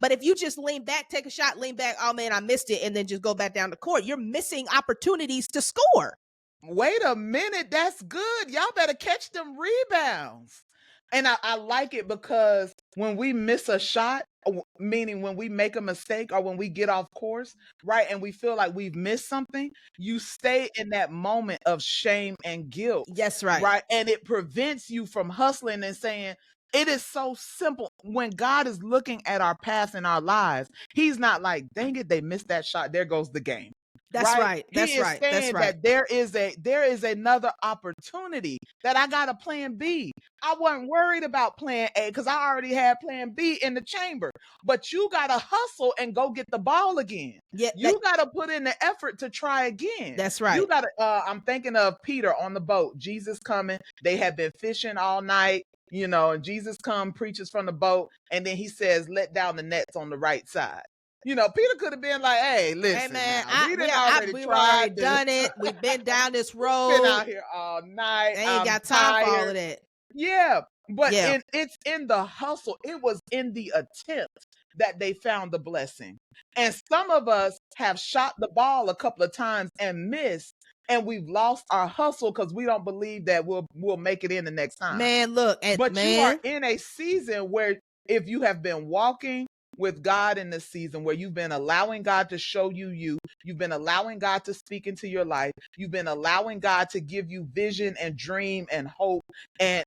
But if you just lean back, take a shot, lean back, oh man, I missed it, and then just go back down the court, you're missing opportunities to score.
Wait a minute. That's good. Y'all better catch them rebounds. And I like it because when we miss a shot, meaning when we make a mistake or when we get off course, right, and we feel like we've missed something, you stay in that moment of shame and guilt,
Yes, right.
right? And it prevents you from hustling and saying, it is so simple. When God is looking at our past and our lives, He's not like, dang it, they missed that shot. There goes the game.
That's
Right?
right.
He
That's
is
right. That's
saying
right.
that there is another opportunity, that I got a plan B. I wasn't worried about plan A because I already had plan B in the chamber. But you gotta hustle and go get the ball again.
Yeah,
You gotta put in the effort to try again.
that's
You
right.
gotta I'm thinking of Peter on the boat, Jesus coming. They had been fishing all night, and Jesus preaches from the boat, and then he says, let down the nets on the right side. Peter could have been like, hey,
Hey
listen
man,
now, we didn't already
we've already
tried this.
done it. We've been down this
Been
road.
out here all night.
I ain't
I'm
got time for all
tired.
of that.
Yeah. But
Yeah.
it's in the hustle. It was in the attempt that they found the blessing. And some of us have shot the ball a couple of times and missed, and we've lost our hustle because we don't believe that we'll make it in the next time.
Man, look, and
But you are
man,
in a season where, if you have been walking with God in this season, where you've been allowing God to show you've been allowing God to speak into your life, you've been allowing God to give you vision and dream and hope and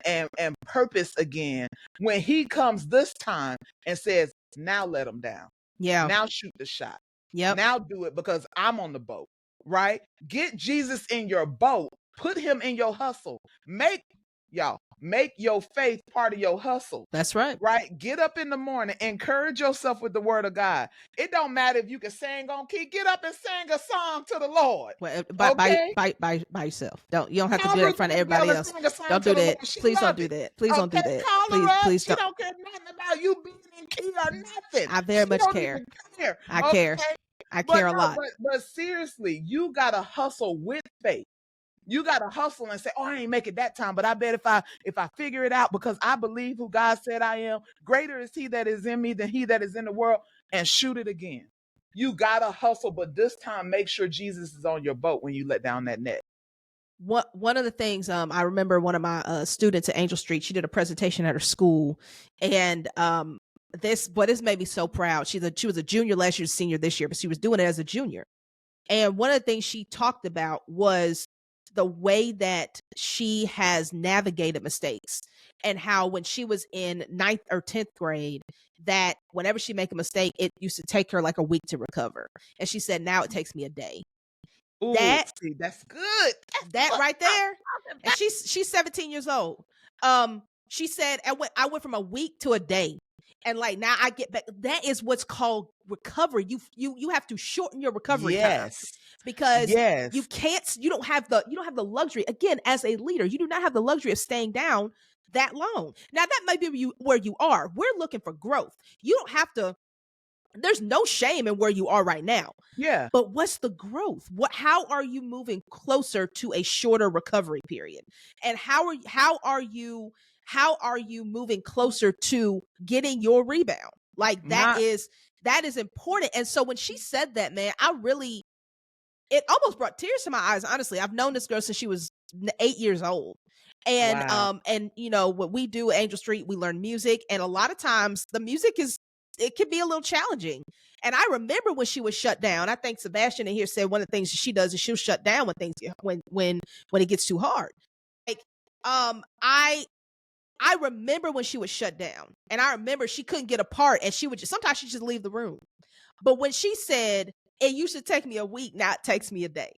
purpose again. When He comes this time and says, now let them down.
yeah.
Now shoot the shot.
Yep.
Now do it because I'm on the boat, right? Get Jesus in your boat. Put Him in your hustle. Make your faith part of your hustle,
That's right.
right? Get up in the morning, encourage yourself with the word of God. It don't matter if you can sing on key. Get up and sing a song to the Lord.
Well,
Okay?
by yourself. You don't have to
Call
do that in
Ruth
front of
Abigail
everybody
and
else.
sing a song
Don't
to
do
the Lord.
that.
She
Please don't
love
do
it.
that. Please don't do
Okay?
that.
Call her
Please,
up.
please
She
don't.
don't care nothing about you being in key or nothing.
I very
She
much
don't
care.
even care.
I care.
Okay?
I
But
care a
no,
lot.
but seriously, you gotta hustle with faith. You gotta hustle and say, "Oh, I ain't make it that time, but I bet if I figure it out, because I believe who God said I am, greater is He that is in me than he that is in the world," and shoot it again. You gotta hustle, but this time make sure Jesus is on your boat when you let down that net.
One of the things, I remember one of my students at Angel Street, she did a presentation at her school, and this made me so proud. She was a junior last year, senior this year, but she was doing it as a junior. And one of the things she talked about was the way that she has navigated mistakes, and how when she was in 9th or 10th grade, that whenever she make a mistake, it used to take her like a week to recover. And she said, now it takes me a day.
Ooh,
That
see, that's good. That's
that
what
right
I'm
there,
talking
and
about.
she's 17 years old. She said I went from a week to a day, and like now I get back. That is what's called recovery. You have to shorten your recovery time,
Yes.
because
Yes.
you don't have the luxury. Again, as a leader, you do not have the luxury of staying down that long. Now that might be where you are. We're looking for growth. You don't have to. There's no shame in where you are right now.
Yeah.
But what's the growth? How are you moving closer to a shorter recovery period? And how are you moving closer to getting your rebound? Like
My
that is important. And so when she said that, man, it almost brought tears to my eyes. Honestly, I've known this girl since she was 8 years old.
wow.
And you know what we do at Angel Street, we learn music, and a lot of times the music it can be a little challenging. And I remember when she was shut down. I think Sebastian in here said one of the things she does is she'll shut down when things get, when it gets too hard. Like I remember when she was shut down, and I remember she couldn't get a part, and sometimes she just leave the room. But when she said it used to take me a week, now it takes me a day.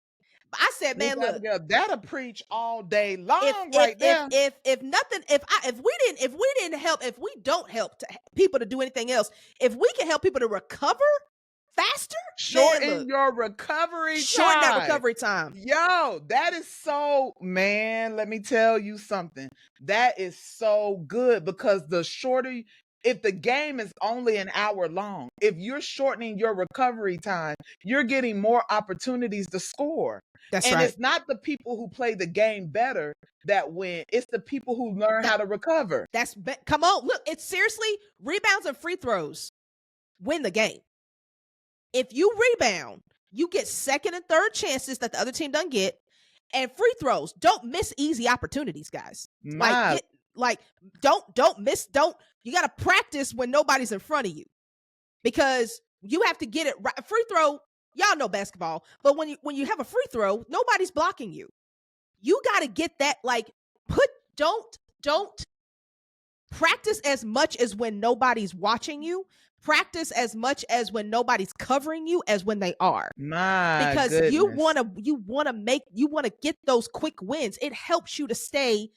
I said,
Miss
man, look,
Abigail, that'll preach all day long right there.
if nothing, if we don't help people to do anything else, if we can help people to recover faster, man,
Shorten
look,
your recovery
shorten that
time.
recovery time.
Yo, that is so, man, let me tell you something. That is so good, because the shorter, if the game is only an hour long, if you're shortening your recovery time, you're getting more opportunities to score.
That's
And
right.
it's not the people who play the game better that win, it's the people who learn
That
how to recover.
come on, look, it's seriously rebounds and free throws win the game. If you rebound, you get second and third chances that the other team doesn't get. And free throws, don't miss easy opportunities, guys. Like
My,
get like don't miss don't you got to practice when nobody's in front of you, because you have to get it right. Free throw, y'all know basketball, but when you have a free throw, nobody's blocking you. You got to get that, like, put don't practice as much as when nobody's watching you. Practice as much as when nobody's covering you as when they are,
my
because
goodness.
you want to get those quick wins. It helps you to stay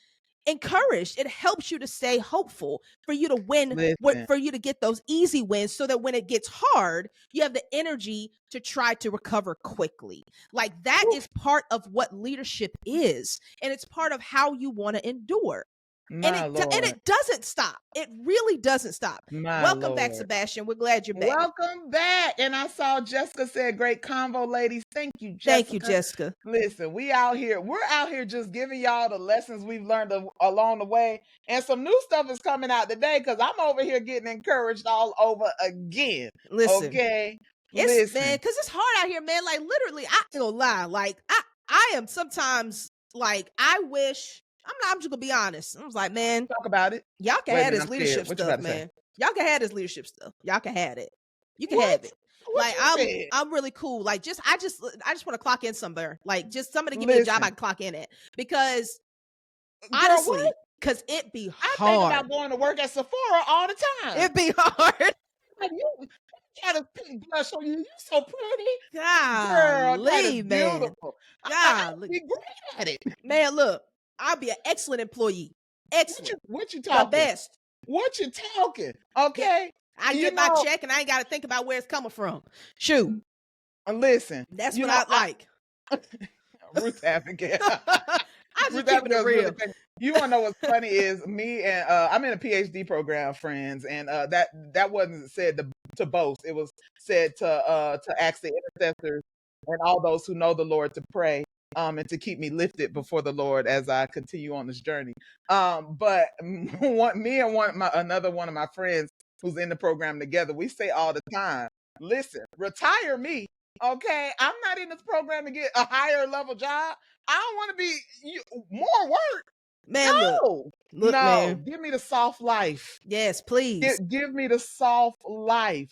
encouraged. It helps you to stay hopeful, for you to win,
Listen,
for you to get those easy wins, so that when it gets hard, you have the energy to try to recover quickly. Like that
whew,
is part of what leadership is, and it's part of how you want to endure. And
my Lord.
it doesn't stop. It really doesn't stop.
My
Welcome back,
Lord.
Sebastian. We're glad you're back.
Welcome back. And I saw Jessica said, great convo, ladies. Thank you,
Thank you,
Jessica.
Jessica.
Listen, we're out here just giving y'all the lessons we've learned along the way. And some new stuff is coming out today, because I'm over here getting encouraged all over again.
Listen,
Okay.
it's, man,
Listen,
because it's hard out here, man. Like literally, I ain't gonna lie. Like I am sometimes like I wish. I'm just gonna be honest. I was like, man,
talk about it.
y'all can
Wait a
have
minute,
this
I'm scared.
leadership
What you
stuff,
about to say?
man. Y'all can have this leadership stuff. Y'all can have it. You can
What?
have it.
What
Like
you said?
I'm really cool. Like I just want to clock in somewhere. Like just somebody give me a job I
Listen,
can clock in at, because
girl, what?
honestly, because it be
I think
hard.
about going to work at Sephora all the time.
It be hard.
Like, you got a pink blush on you. You so pretty. Girl, that is
Golly, man.
beautiful. I'm like, I would
Golly.
be great at it.
Man, look, I'll be an excellent employee. Excellent.
What you
The
talking?
best.
What you talking?
Get
Okay.
I
You
get my
know,
check and I ain't gotta think about where it's coming from. Shoot.
listen,
That's
you
what
know,
I like.
Ruth Abigail.
I just
Ruth
keeping it
Abigail is really
real.
funny. You wanna know what's funny is me and I'm in a PhD program, friends, and that wasn't said to boast. It was said to ask the intercessors and all those who know the Lord to pray, and to keep me lifted before the Lord as I continue on this journey. But me and another one of my friends who's in the program together, we say all the time, listen, retire me. Okay, I'm not in this program to get a higher level job. I don't want to be more work.
Man, look.
No.
Look,
No,
man.
give me the soft life.
Yes, please.
Give me the soft life.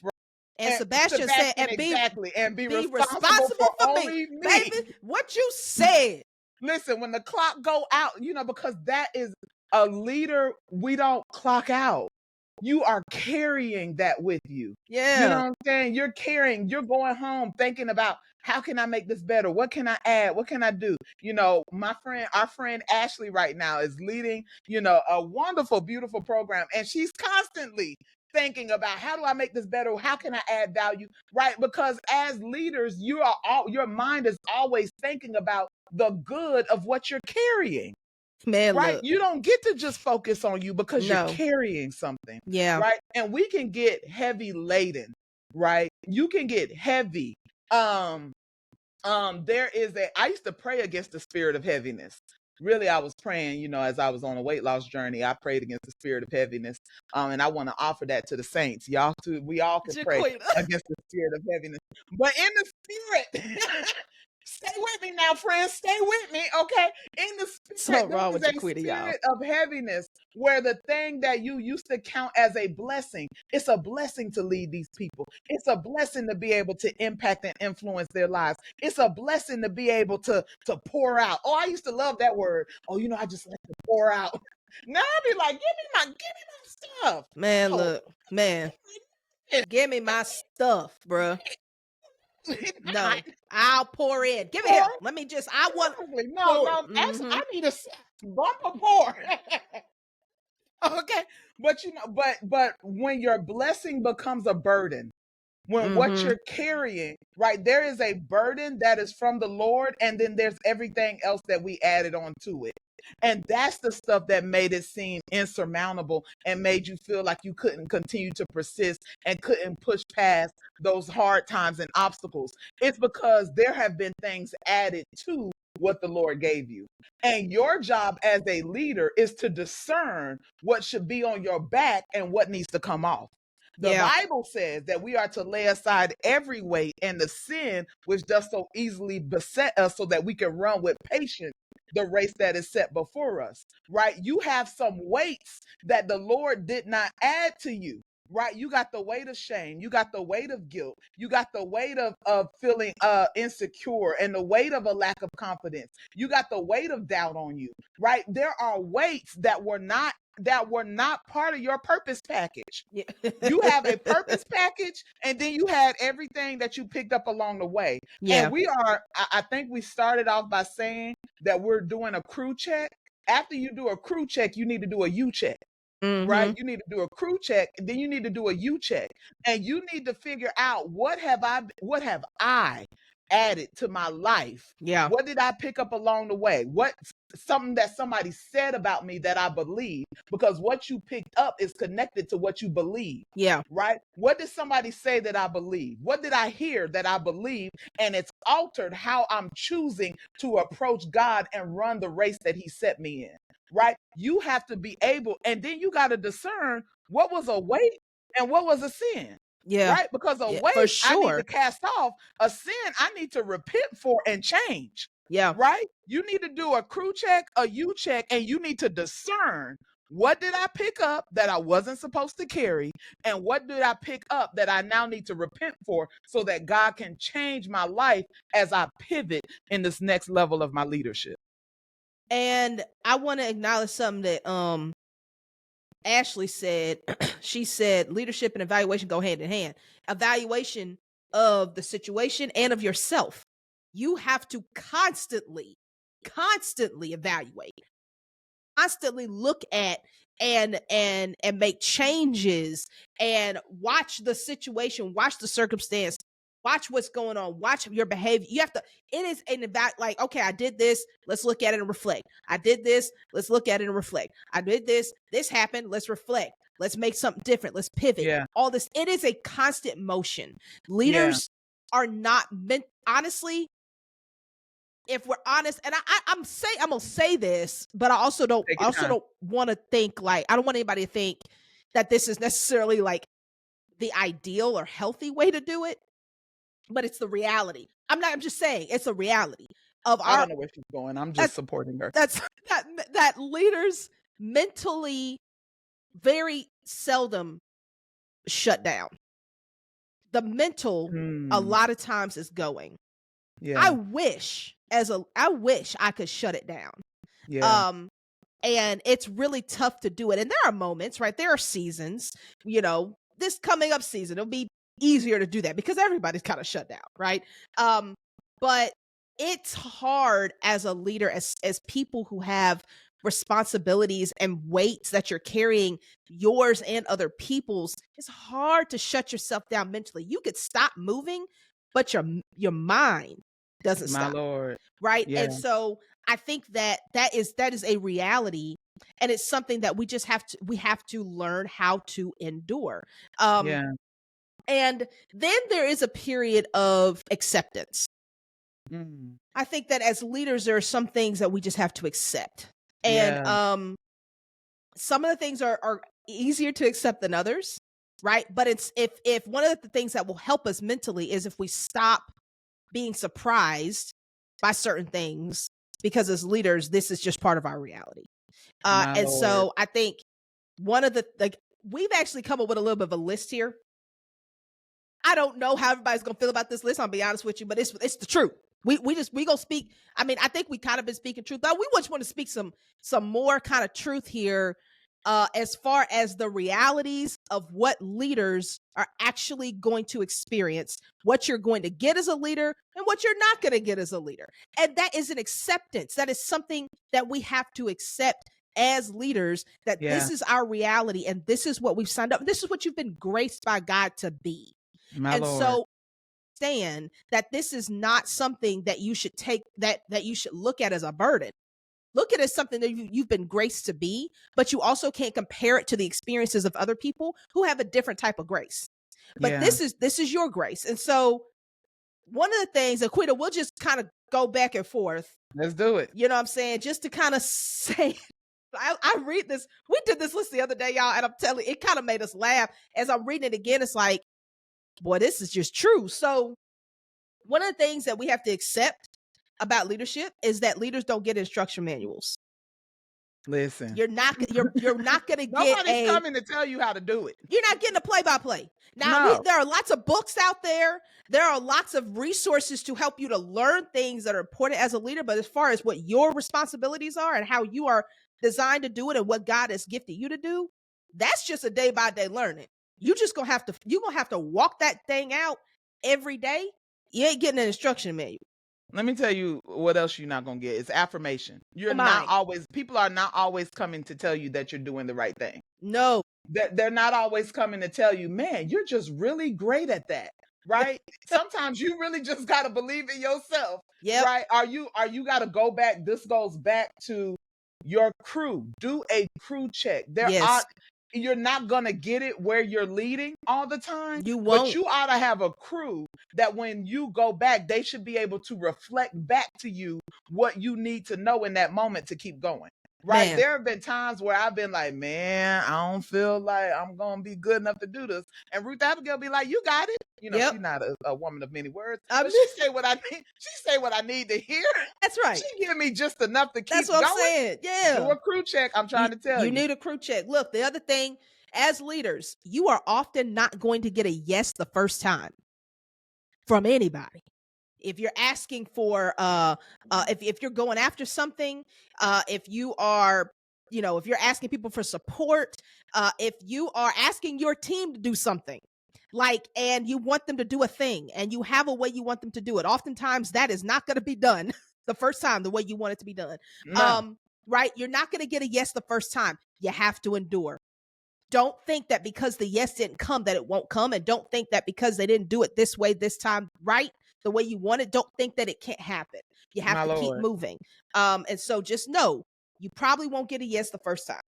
And
And
Sebastian said,
Sebastian, exactly, and be
be
responsible for
responsible for me.
only
Baby,
me.
what you said.
Listen, when the clock go out, because that is a leader, we don't clock out. You are carrying that with you. You know
Yeah.
what I'm saying? You're carrying, you're going home thinking about how can I make this better? What can I add? What can I do? Our friend Ashley right now is leading, a wonderful, beautiful program. And she's constantly thinking about how do I make this better? How can I add value? Right? Because as leaders, your mind is always thinking about the good of what you're carrying.
Man,
Right?
look.
You don't get to just focus on you because you're
No.
carrying something.
Yeah.
Right? And we can get heavy laden, right? You can get heavy. I used to pray against the spirit of heaviness. Really, I was praying, as I was on a weight loss journey, I prayed against the spirit of heaviness. And I want to offer that to the saints. Y'all too, we all can pray
Jaquita.
against the spirit of heaviness. But in the spirit, stay with me now, friends. Stay with me, okay? In the spirit,
Something
there
wrong
is
with
a
Jaquita, y'all.
spirit of heaviness where the thing that you used to count as a blessing, it's a blessing to lead these people. It's a blessing to be able to impact and influence their lives. It's a blessing to be able to pour out. Oh, I used to love that word. Oh, I just like to pour out. Now I be like, give me my stuff.
Man,
Oh,
look. Man. Give me my stuff, bruh. No. I'll pour in. Give it
pour.
here. I want
No,
pour.
no. Actually,
Mm-hmm.
I need a bumper pour. Okay, but but when your blessing becomes a burden, when what
Mm-hmm.
you're carrying, right, there is a burden that is from the Lord, and then there's everything else that we added on to it. And that's the stuff that made it seem insurmountable and made you feel like you couldn't continue to persist and couldn't push past those hard times and obstacles. It's because there have been things added to what the Lord gave you. And your job as a leader is to discern what should be on your back and what needs to come off. The
Yeah.
Bible says that we are to lay aside every weight and the sin which does so easily beset us so that we can run with patience the race that is set before us, right? You have some weights that the Lord did not add to you. Right, you got the weight of shame, you got the weight of guilt, you got the weight of feeling insecure, and the weight of a lack of confidence. You got the weight of doubt on you. Right, there are weights that were not part of your purpose package.
Yeah.
You have a purpose package, and then you had everything that you picked up along the way. And
Yeah.
I think we started off by saying that we're doing a crew check. After you do a crew check, you need to do a U check. Right?
Mm-hmm.
You need to do a crew check, and then you need to do a U check. And you need to figure out what have I added to my life?
Yeah.
What did I pick up along the way? What something that somebody said about me that I believe? Because what you picked up is connected to what you believe.
Yeah.
Right? What did somebody say that I believe? What did I hear that I believe? And it's altered how I'm choosing to approach God and run the race that He set me in. Right? You have to be able, and then you got to discern what was a weight and what was a sin.
Yeah.
Right? Because a
Yeah. For
weight I need to
sure.
cast off, a sin I need to repent for and change.
Yeah.
Right? You need to do a crew check, a U check, and you need to discern what did I pick up that I wasn't supposed to carry, and what did I pick up that I now need to repent for so that God can change my life as I pivot in this next level of my leadership.
And I want to acknowledge something that Ashley said. She said leadership and evaluation go hand in hand. Evaluation of the situation and of yourself. You have to constantly evaluate, constantly look at and make changes and watch the situation, watch the circumstance, watch what's going on, watch your behavior. You have to, it is an like, okay, I did this, let's look at it and reflect. I did this, let's look at it and reflect. I did this happened, let's reflect. Let's make something different. Let's pivot.
Yeah.
All this, it is a constant motion.
Yeah.
Leaders are not meant, honestly, if we're honest, and I'm gonna say this, but I also don't
Take your time.
want to think like, I don't want anybody to think that this is necessarily like the ideal or healthy way to do it, but it's the reality. I'm just saying it's a reality of
I
our
don't know where she's going. I'm just
that's
supporting her.
that's that leaders mentally very seldom shut down. The mental a
Mm,
lot of times is going.
yeah,
I wish I could shut it down.
yeah,
Um and it's really tough to do it. And there are moments, right? There are seasons, this coming up season, it'll be easier to do that because everybody's kind of shut down, right? Um, but it's hard as a leader, as people who have responsibilities and weights that you're carrying, yours and other people's. It's hard to shut yourself down mentally. You could stop moving, but your mind doesn't
my
stop,
Lord.
right?
Yeah,
And so I think that is a reality, and it's something that we have to learn how to endure. Um
yeah,
and then there is a period of acceptance.
mm,
I think that as leaders there are some things that we just have to accept. And
yeah,
some of the things are easier to accept than others, right? But it's if one of the things that will help us mentally is if we stop being surprised by certain things, because as leaders this is just part of our reality.
my
And
Lord.
so I think one of the like we've actually come up with a little bit of a list here. I don't know how everybody's gonna feel about this list. I'll be honest with you, but it's the truth. We gonna speak. I mean, I think we kind of been speaking truth, but we just want to speak some more kind of truth here, as far as the realities of what leaders are actually going to experience, what you're going to get as a leader, and what you're not going to get as a leader, and that is an acceptance. That is something that we have to accept as leaders. That
Yeah,
this is our reality, and this is what we've signed up. This is what you've been graced by God to be.
my
And
Lord.
so understand that this is not something that you should take that you should look at as a burden. Look at it as something that you've been graced to be, but you also can't compare it to the experiences of other people who have a different type of grace. But
Yeah,
this is your grace. And so one of the things, Aquita, we'll just kind of go back and forth,
let's do it.
you know what I'm saying? Just to kind of say, I read this. We did this list the other day, y'all, and I'm telling you, it kind of made us laugh. As I'm reading it again, it's like, boy, this is just true. So one of the things that we have to accept about leadership is that leaders don't get instruction manuals.
Listen,
You're not going to get
nobody's
a
coming to tell you how to do it.
you're not getting a play by play. Now
No.
there are lots of books out there. There are lots of resources to help you to learn things that are important as a leader, but as far as what your responsibilities are and how you are designed to do it and what God has gifted you to do, that's just a day by day learning. You're going to have to walk that thing out every day. You ain't getting an instruction manual.
Let me tell you what else you're not gonna get. It's affirmation.
Oh my.
People are not always coming to tell you that you're doing the right thing.
No.
They're not always coming to tell you, man, you're just really great at that. Right? Sometimes you really just gotta believe in yourself.
Yep.
Right? Are you gotta go back? This goes back to your crew. Do a crew check.
Yes.
You're not gonna get it where you're leading all the time,
You
but
won't.
you ought to have a crew that when you go back, they should be able to reflect back to you what you need to know in that moment to keep going. Right?
Man.
There have been times where I've been like, man, I don't feel like I'm gonna be good enough to do this. And Ruth Abigail be like, you got it.
Yep.
She's not a woman of many words,
I'm
but she say what I need. She say what I need to hear.
That's right.
She give me just enough to
That's
keep
what I'm
going.
saying.
Do
Yeah.
a crew check. I'm
You
trying to tell
you
you.
need a crew check. Look, the other thing, as leaders, you are often not going to get a yes the first time from anybody. If you're asking for if you're going after something, if you are, if you're asking people for support, if you are asking your team to do something, like, and you want them to do a thing and you have a way you want them to do it, oftentimes that is not going to be done the first time the way you want it to be done.
No,
Right, you're not going to get a yes the first time. You have to endure. Don't think that because the yes didn't come that it won't come, and don't think that because they didn't do it this way this time, right, the way you want it, don't think that it can't happen. You have
my
to keep
Lord.
moving. And so just know you probably won't get a yes the first time.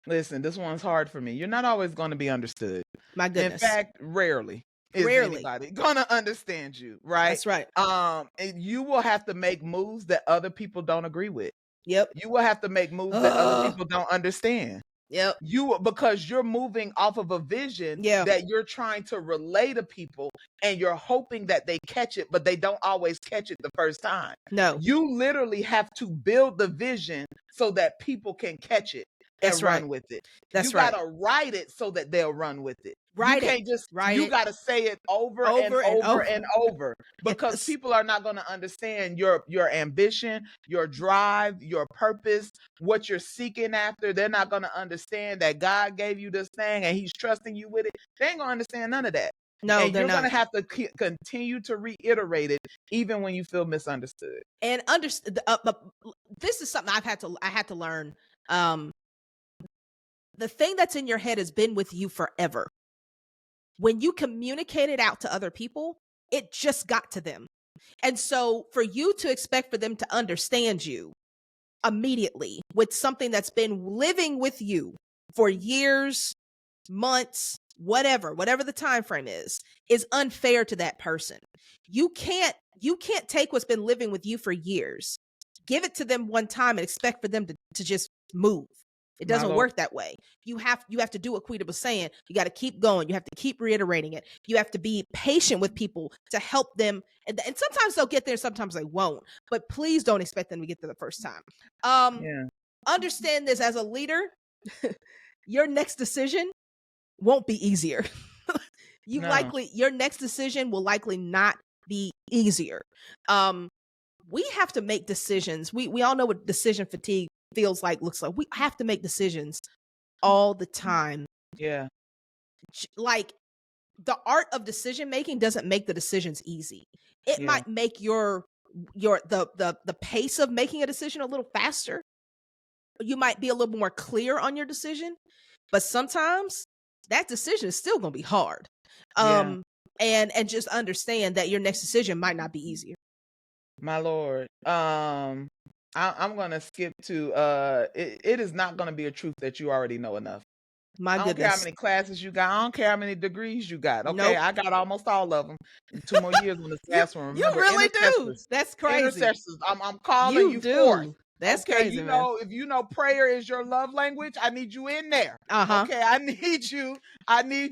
Listen, this one's hard for me. You're not always going to be understood.
My
In
goodness.
fact, rarely is
Rarely.
anybody going to understand you, right?
That's right.
And you will have to make moves that other people don't agree with.
Yep.
You will have to make moves that other
uh,
people don't understand.
yep.
Because you're moving off of a vision
Yeah.
that you're trying to relay to people, and you're hoping that they catch it, but they don't always catch it the first time.
No.
You literally have to build the vision so that people can catch it.
That's
and
right.
run with it. You
That's right.
gotta write it so that they'll run with it. You
Write it.
can't just
Write
you
it
gotta say it over and
over and
over
over.
and over because
Yes.
people are not gonna understand your ambition, your drive, your purpose, what you're seeking after. They're not gonna understand that God gave you this thing and He's trusting you with it. They ain't gonna understand none of that.
No,
And
they're
you're gonna
not.
have to continue to reiterate it even when you feel misunderstood.
And this is something I had to learn. Um, the thing that's in your head has been with you forever. When you communicate it out to other people, it just got to them. And so for you to expect for them to understand you immediately with something that's been living with you for years, months, whatever the time frame is unfair to that person. You can't take what's been living with you for years, give it to them one time and expect for them to just move. It
My
doesn't
Lord.
work that way. You have to do what Quita was saying. You got to keep going. You have to keep reiterating it. You have to be patient with people to help them. And sometimes they'll get there, sometimes they won't. But please don't expect them to get there the first time. Um,
Yeah.
understand this as a leader. Your next decision won't be easier.
No.
Your next decision will likely not be easier. Um, we have to make decisions. We all know what decision fatigue feels like, looks like. We have to make decisions all the time.
Yeah.
Like, the art of decision making doesn't make the decisions easy. It
Yeah.
might make the pace of making a decision a little faster. You might be a little more clear on your decision, but sometimes that decision is still going to be hard.
Yeah.
And just understand that your next decision might not be easier.
My Lord. I'm gonna skip to it is not gonna be a truth that you already know enough.
My
I don't care how
goodness.
many classes you got. I don't care how many degrees you got. Okay,
Nope.
I got almost all of them. 2 more years on this
You
last one.
you
Remember,
really do.
intercessors,
That's crazy.
intercessors. I'm calling
You
you forth.
do. That's
Okay,
crazy, man.
if you know prayer is your love language, I need you in there.
Uh-huh.
Okay, I need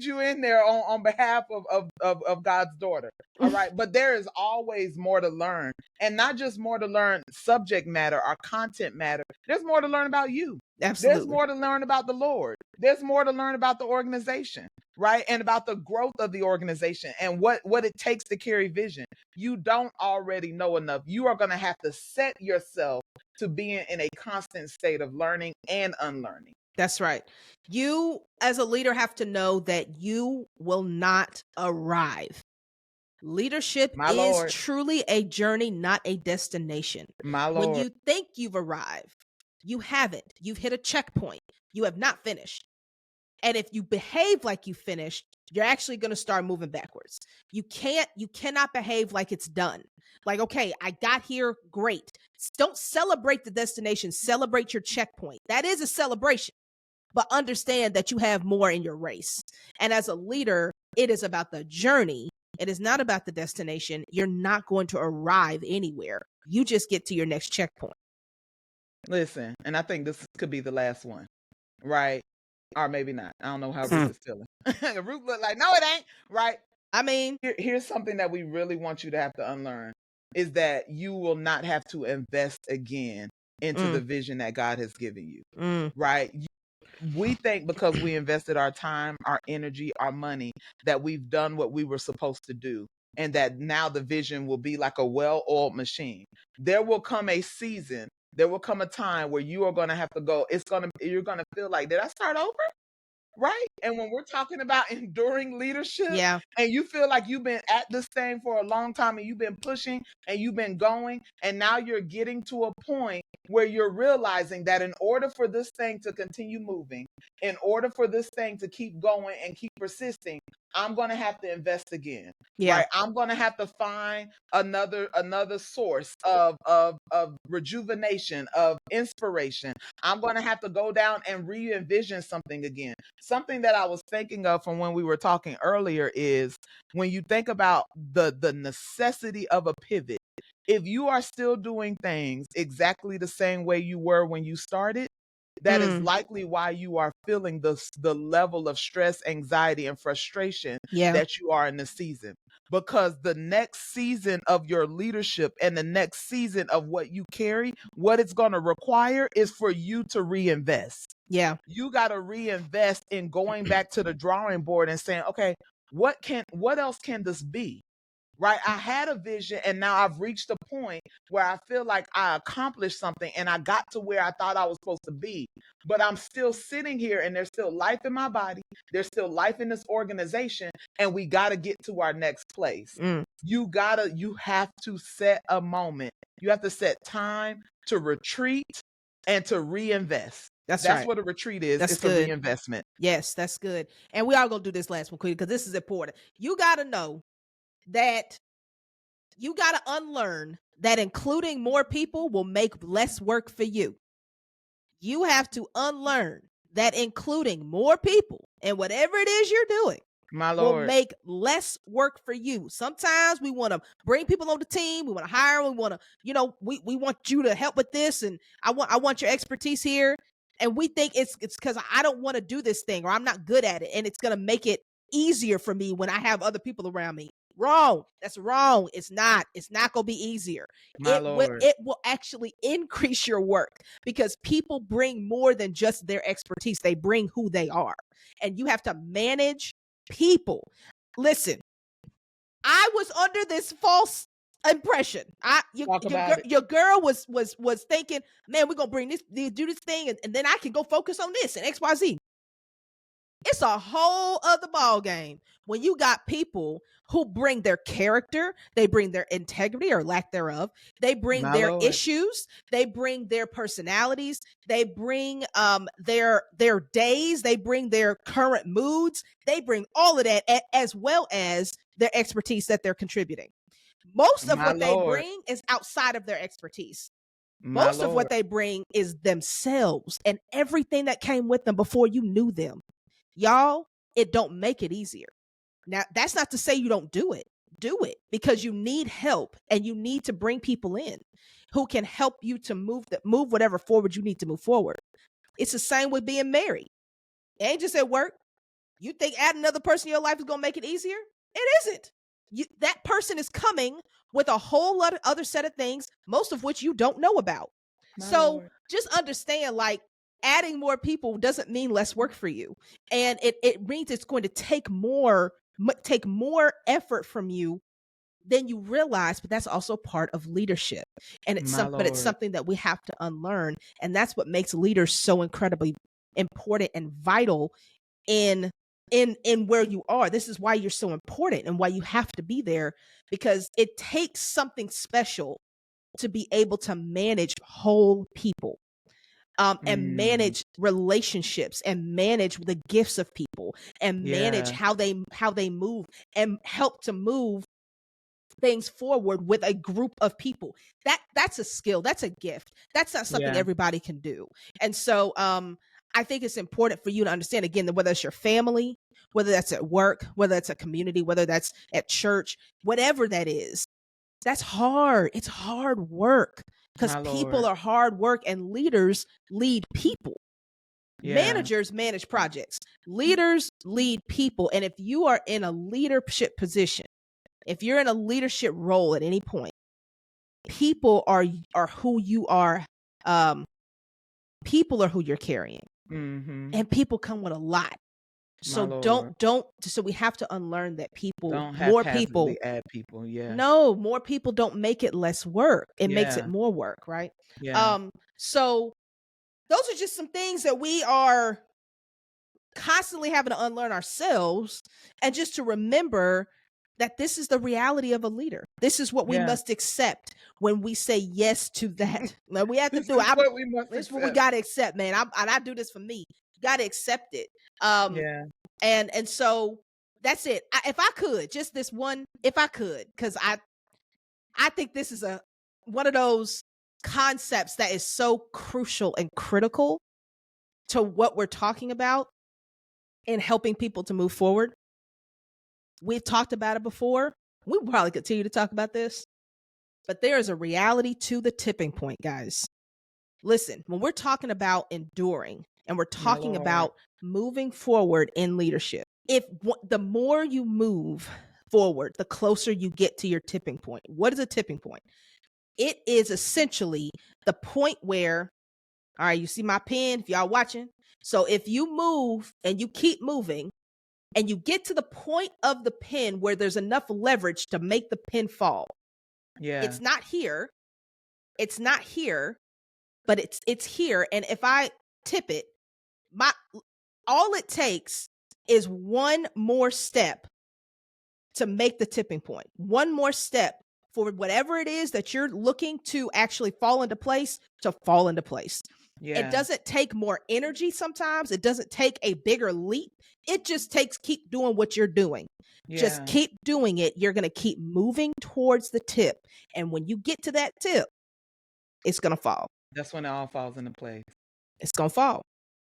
you in there on behalf of God's daughter. All right, but there is always more to learn, and not just more to learn subject matter or content matter. There's more to learn about you. There's
Absolutely.
more to learn about the Lord. There's more to learn about the organization, right? And about the growth of the organization and what it takes to carry vision. You don't already know enough. You are going to have to set yourself to being in a constant state of learning and unlearning.
That's right. You, as a leader, have to know that you will not arrive. Leadership
My
is
Lord,
truly a journey, not a destination.
my
When
Lord.
you think you've arrived, you haven't. You've hit a checkpoint. You have not finished. And if you behave like you finished, you're actually going to start moving backwards. You cannot behave like it's done. Like, okay, I got here, great. Don't celebrate the destination, celebrate your checkpoint. That is a celebration, but understand that you have more in your race. And as a leader, it is about the journey. It is not about the destination. You're not going to arrive anywhere. You just get to your next checkpoint.
Listen, and I think this could be the last one, right? Or maybe not. I don't know how Ruth is feeling. Ruth look like, no, it ain't, right?
I mean,
Here's something that we really want you to have to unlearn is that you will not have to invest again into the vision that God has given you, right? We think because we invested our time, our energy, our money, that we've done what we were supposed to do, and that now the vision will be like a well-oiled machine. There will come a season, there will come a time where you are going to have to go. You're going to feel like, did I start over? Right? And when we're talking about enduring leadership
yeah,
and you feel like you've been at this thing for a long time and you've been pushing and you've been going, and now you're getting to a point where you're realizing that in order for this thing to continue moving, in order for this thing to keep going and keep persisting, I'm going to have to invest again.
yeah,
Right? I'm going to have to find another source of rejuvenation, of inspiration. I'm going to have to go down and re-envision something again. Something that I was thinking of from when we were talking earlier is when you think about the necessity of a pivot. If you are still doing things exactly the same way you were when you started, that is
Mm,
likely why you are feeling the level of stress, anxiety, and frustration
yeah,
that you are in this season. Because the next season of your leadership and the next season of what you carry, what it's going to require is for you to reinvest.
yeah,
You got to reinvest in going back to the drawing board and saying, okay, what else can this be? Right? I had a vision and now I've reached a point where I feel like I accomplished something and I got to where I thought I was supposed to be. But I'm still sitting here and there's still life in my body. There's still life in this organization and we got to get to our next place.
mm,
You have to set a moment. You have to set time to retreat and to reinvest.
that's
That's
right.
what a retreat is.
That's
It's a
good.
reinvestment.
Yes, that's good. And we are gonna do this last one quick because this is important. You gotta know that you gotta unlearn that including more people will make less work for you. You have to unlearn that including more people and whatever it is you're doing
My
will
Lord.
make less work for you. Sometimes we want to bring people on the team. We want to hire them. We want to, we want you to help with this, and I want your expertise here. And we think it's because I don't want to do this thing or I'm not good at it, and it's gonna make it easier for me when I have other people around me. Wrong. That's wrong. It's not. It's not gonna be easier.
My
It will.
Lord.
It will actually increase your work because people bring more than just their expertise. They bring who they are, and you have to manage people. Listen, I was under this false impression.
Talk about it.
Your girl was thinking, man, we're gonna bring this, do this thing, and then I can go focus on this and XYZ. It's a whole other ball game when you got people who bring their character, they bring their integrity or lack thereof, they bring
My
their
Lord.
issues, they bring their personalities, they bring their days, they bring their current moods, they bring all of that as well as their expertise that they're contributing. Most of
My
what they
Lord.
bring is outside of their expertise.
My
Most of what
Lord.
they bring is themselves and everything that came with them before you knew them. Y'all, it don't make it easier. Now, that's not to say you don't do it. Do it because you need help and you need to bring people in who can help you to move whatever forward you need to move forward. It's the same with being married. It ain't just at work. You think adding another person in your life is going to make it easier? It isn't. That person is coming with a whole lot of other set of things, most of which you don't know about.
My
So
Lord.
just understand, like, adding more people doesn't mean less work for you, and it means it's going to take more effort from you than you realize. But that's also part of leadership, and
My
it's
Lord.
something that we have to unlearn, and that's what makes leaders so incredibly important and vital in where you are. This is why you're so important and why you have to be there, because it takes something special to be able to manage whole people, and
Mm,
manage relationships and manage the gifts of people and manage
yeah.
how they move and help to move things forward with a group of people. That's a skill, that's a gift, that's not something
Yeah.
everybody can do. And so I think it's important for you to understand, again, that whether it's your family, whether that's at work, whether that's a community, whether that's at church, whatever that is, that's hard. It's hard work because
My
people
Lord.
are hard work and leaders lead people.
Yeah.
Managers manage projects. Leaders lead people. And if you are in a leadership position, if you're in a leadership role at any point, people are who you are. Um, People are who you're carrying,
Mhm.
and people come with a lot.
My
So
Lord.
don't. So we have to unlearn that
Don't
more people.
haphazardly add people. Yeah.
No, more people don't make it less work. It makes it
Yeah.
more work, right?
Yeah.
So those are just some things that we are constantly having to unlearn ourselves, and just to remember that this is the reality of a leader. This is what we
Yeah.
must accept when we say yes to that. Now we have to
This
do
is
it.
what we must
This is what we
accept.
got to accept, man. I do this for me. Got to accept it. Um,
Yeah.
and so that's it. If I could, just this one, if I could, because I think this is a one of those concepts that is so crucial and critical to what we're talking about in helping people to move forward. We've talked about it before. We will probably continue to talk about this, but there is a reality to the tipping point, guys. Listen, when we're talking about enduring and we're
My
talking
Lord.
about moving forward in leadership, the more you move forward, the closer you get to your tipping point. What is a tipping point? It is essentially the point where, all right, you see my pen, if y'all watching. So if you move and you keep moving and you get to the point of the pen where there's enough leverage to make the pen fall,
Yeah.
it's not here. It's not here, but it's here. And if I tip it, all it takes is one more step to make the tipping point. One more step for whatever it is that you're looking to actually fall into place to fall into place. It
Yeah.
doesn't take more energy sometimes. It doesn't take a bigger leap. It just takes keep doing what you're doing. Just
Yeah.
keep doing it. You're going to keep moving towards the tip. And when you get to that tip, it's going to fall.
That's when it all falls into place.
It's going to fall.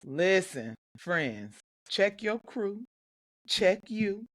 Listen, friends, check your crew, check you.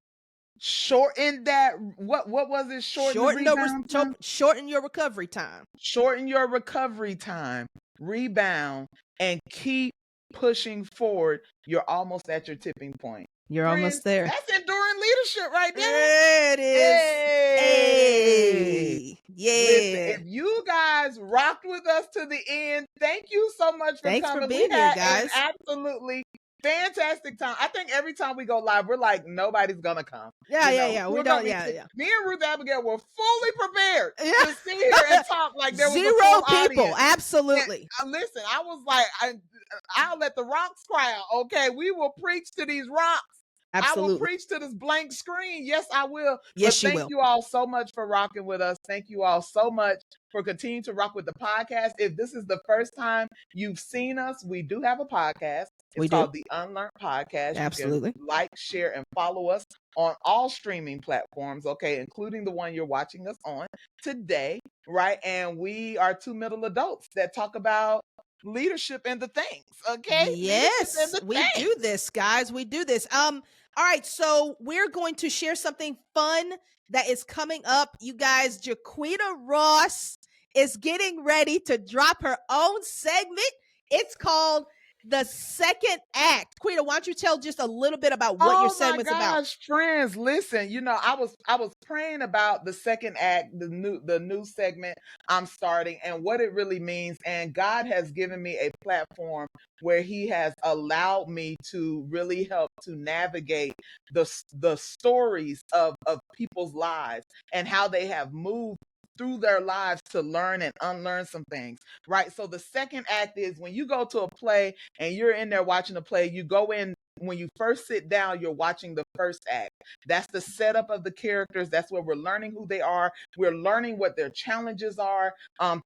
Shorten that. What was it? Shorten the rebound time.
Shorten your recovery time.
Shorten your recovery time. Rebound and keep pushing forward. You're almost at your tipping point.
You're
Friends,
almost there.
that's enduring leadership right there.
There it is.
Hey.
Yeah.
Listen, if you guys rocked with us to the end, thank you so much for
Thanks
coming.
for being here, guys.
An absolutely fantastic time. I think every time we go live, we're like, nobody's gonna come.
Yeah. We don't.
Me and Ruth Abigail were fully prepared to sit here and talk like there was a
Zero
full
people.
audience.
Absolutely.
And, listen, I was like, I'll let the rocks cry out. Okay, we will preach to these rocks.
Absolutely.
I will preach to this blank screen. Yes, I will.
Yes,
but thank you all so much for rocking with us. Thank you all so much for continuing to rock with the podcast. If this is the first time you've seen us, we do have a podcast. It's called the UnLearnT Podcast.
Absolutely.
You can like, share, and follow us on all streaming platforms, okay, including the one you're watching us on today, right? And we are two middle adults that talk about leadership and the things, okay?
Yes, we do this, guys. We do this. All right, so we're going to share something fun that is coming up. You guys, Jaquita Ross is getting ready to drop her own segment. It's called The Second Act. Quita, why don't you tell just a little bit about what your segment's about? Oh my gosh,
friends, listen, I was praying about the second act, the new segment I'm starting and what it really means. And God has given me a platform where he has allowed me to really help to navigate the stories of people's lives and how they have moved through their lives to learn and unlearn some things, right? So the second act is when you go to a play and you're in there watching a play, you go in, when you first sit down, you're watching the first act. That's the setup of the characters. That's where we're learning who they are. We're learning what their challenges are,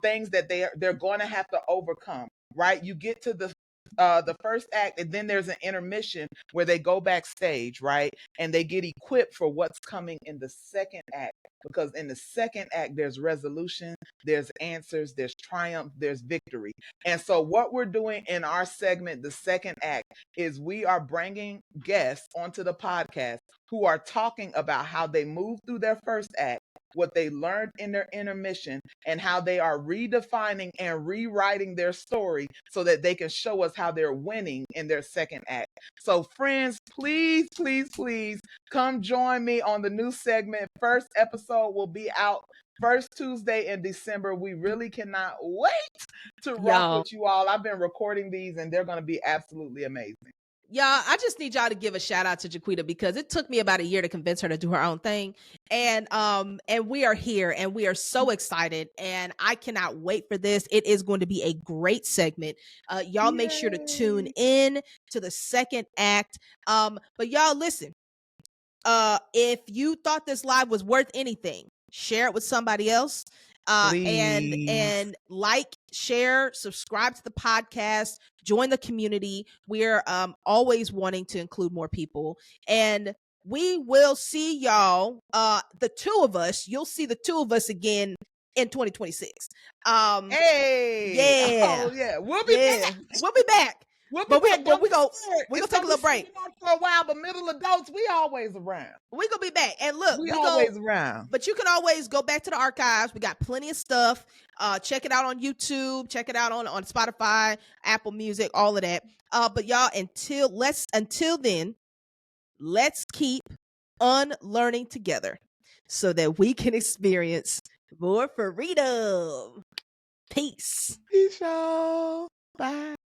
things that they're going to have to overcome, right? You get to the first act, and then there's an intermission where they go backstage, right? And they get equipped for what's coming in the second act. Because in the second act, there's resolution, there's answers, there's triumph, there's victory. And so what we're doing in our segment, the second act, is we are bringing guests onto the podcast who are talking about how they moved through their first act, what they learned in their intermission, and how they are redefining and rewriting their story so that they can show us how they're winning in their second act. So friends, please, please, please come join me on the new segment. First episode will be out first Tuesday in December. We really cannot wait to rock with you all. I've been recording these and they're going to be absolutely amazing.
Y'all, I just need y'all to give a shout out to Jaquita because it took me about a year to convince her to do her own thing. And we are here and we are so excited and I cannot wait for this. It is going to be a great segment. Y'all make sure to tune in to the second act. But y'all listen, if you thought this live was worth anything, share it with somebody else. And like, share, subscribe to the podcast, join the community. We're always wanting to include more people, and we will see y'all, the two of us. You'll see the two of us again in 2026.
Hey,
yeah,
oh yeah, we'll be back.
We'll be back.
We'll be
But
back. Don't
we
get
go
scared.
we
It's
gonna take
gonna
a
be
little break.
sleeping on for a while, but middle adults, we always around.
We gonna be back. And look,
We
we go.
always around.
But you can always go back to the archives. We got plenty of stuff. Check it out on YouTube. Check it out on Spotify, Apple Music, all of that. But y'all, until then, let's keep unlearning together so that we can experience more freedom. Peace.
Peace, y'all. Bye.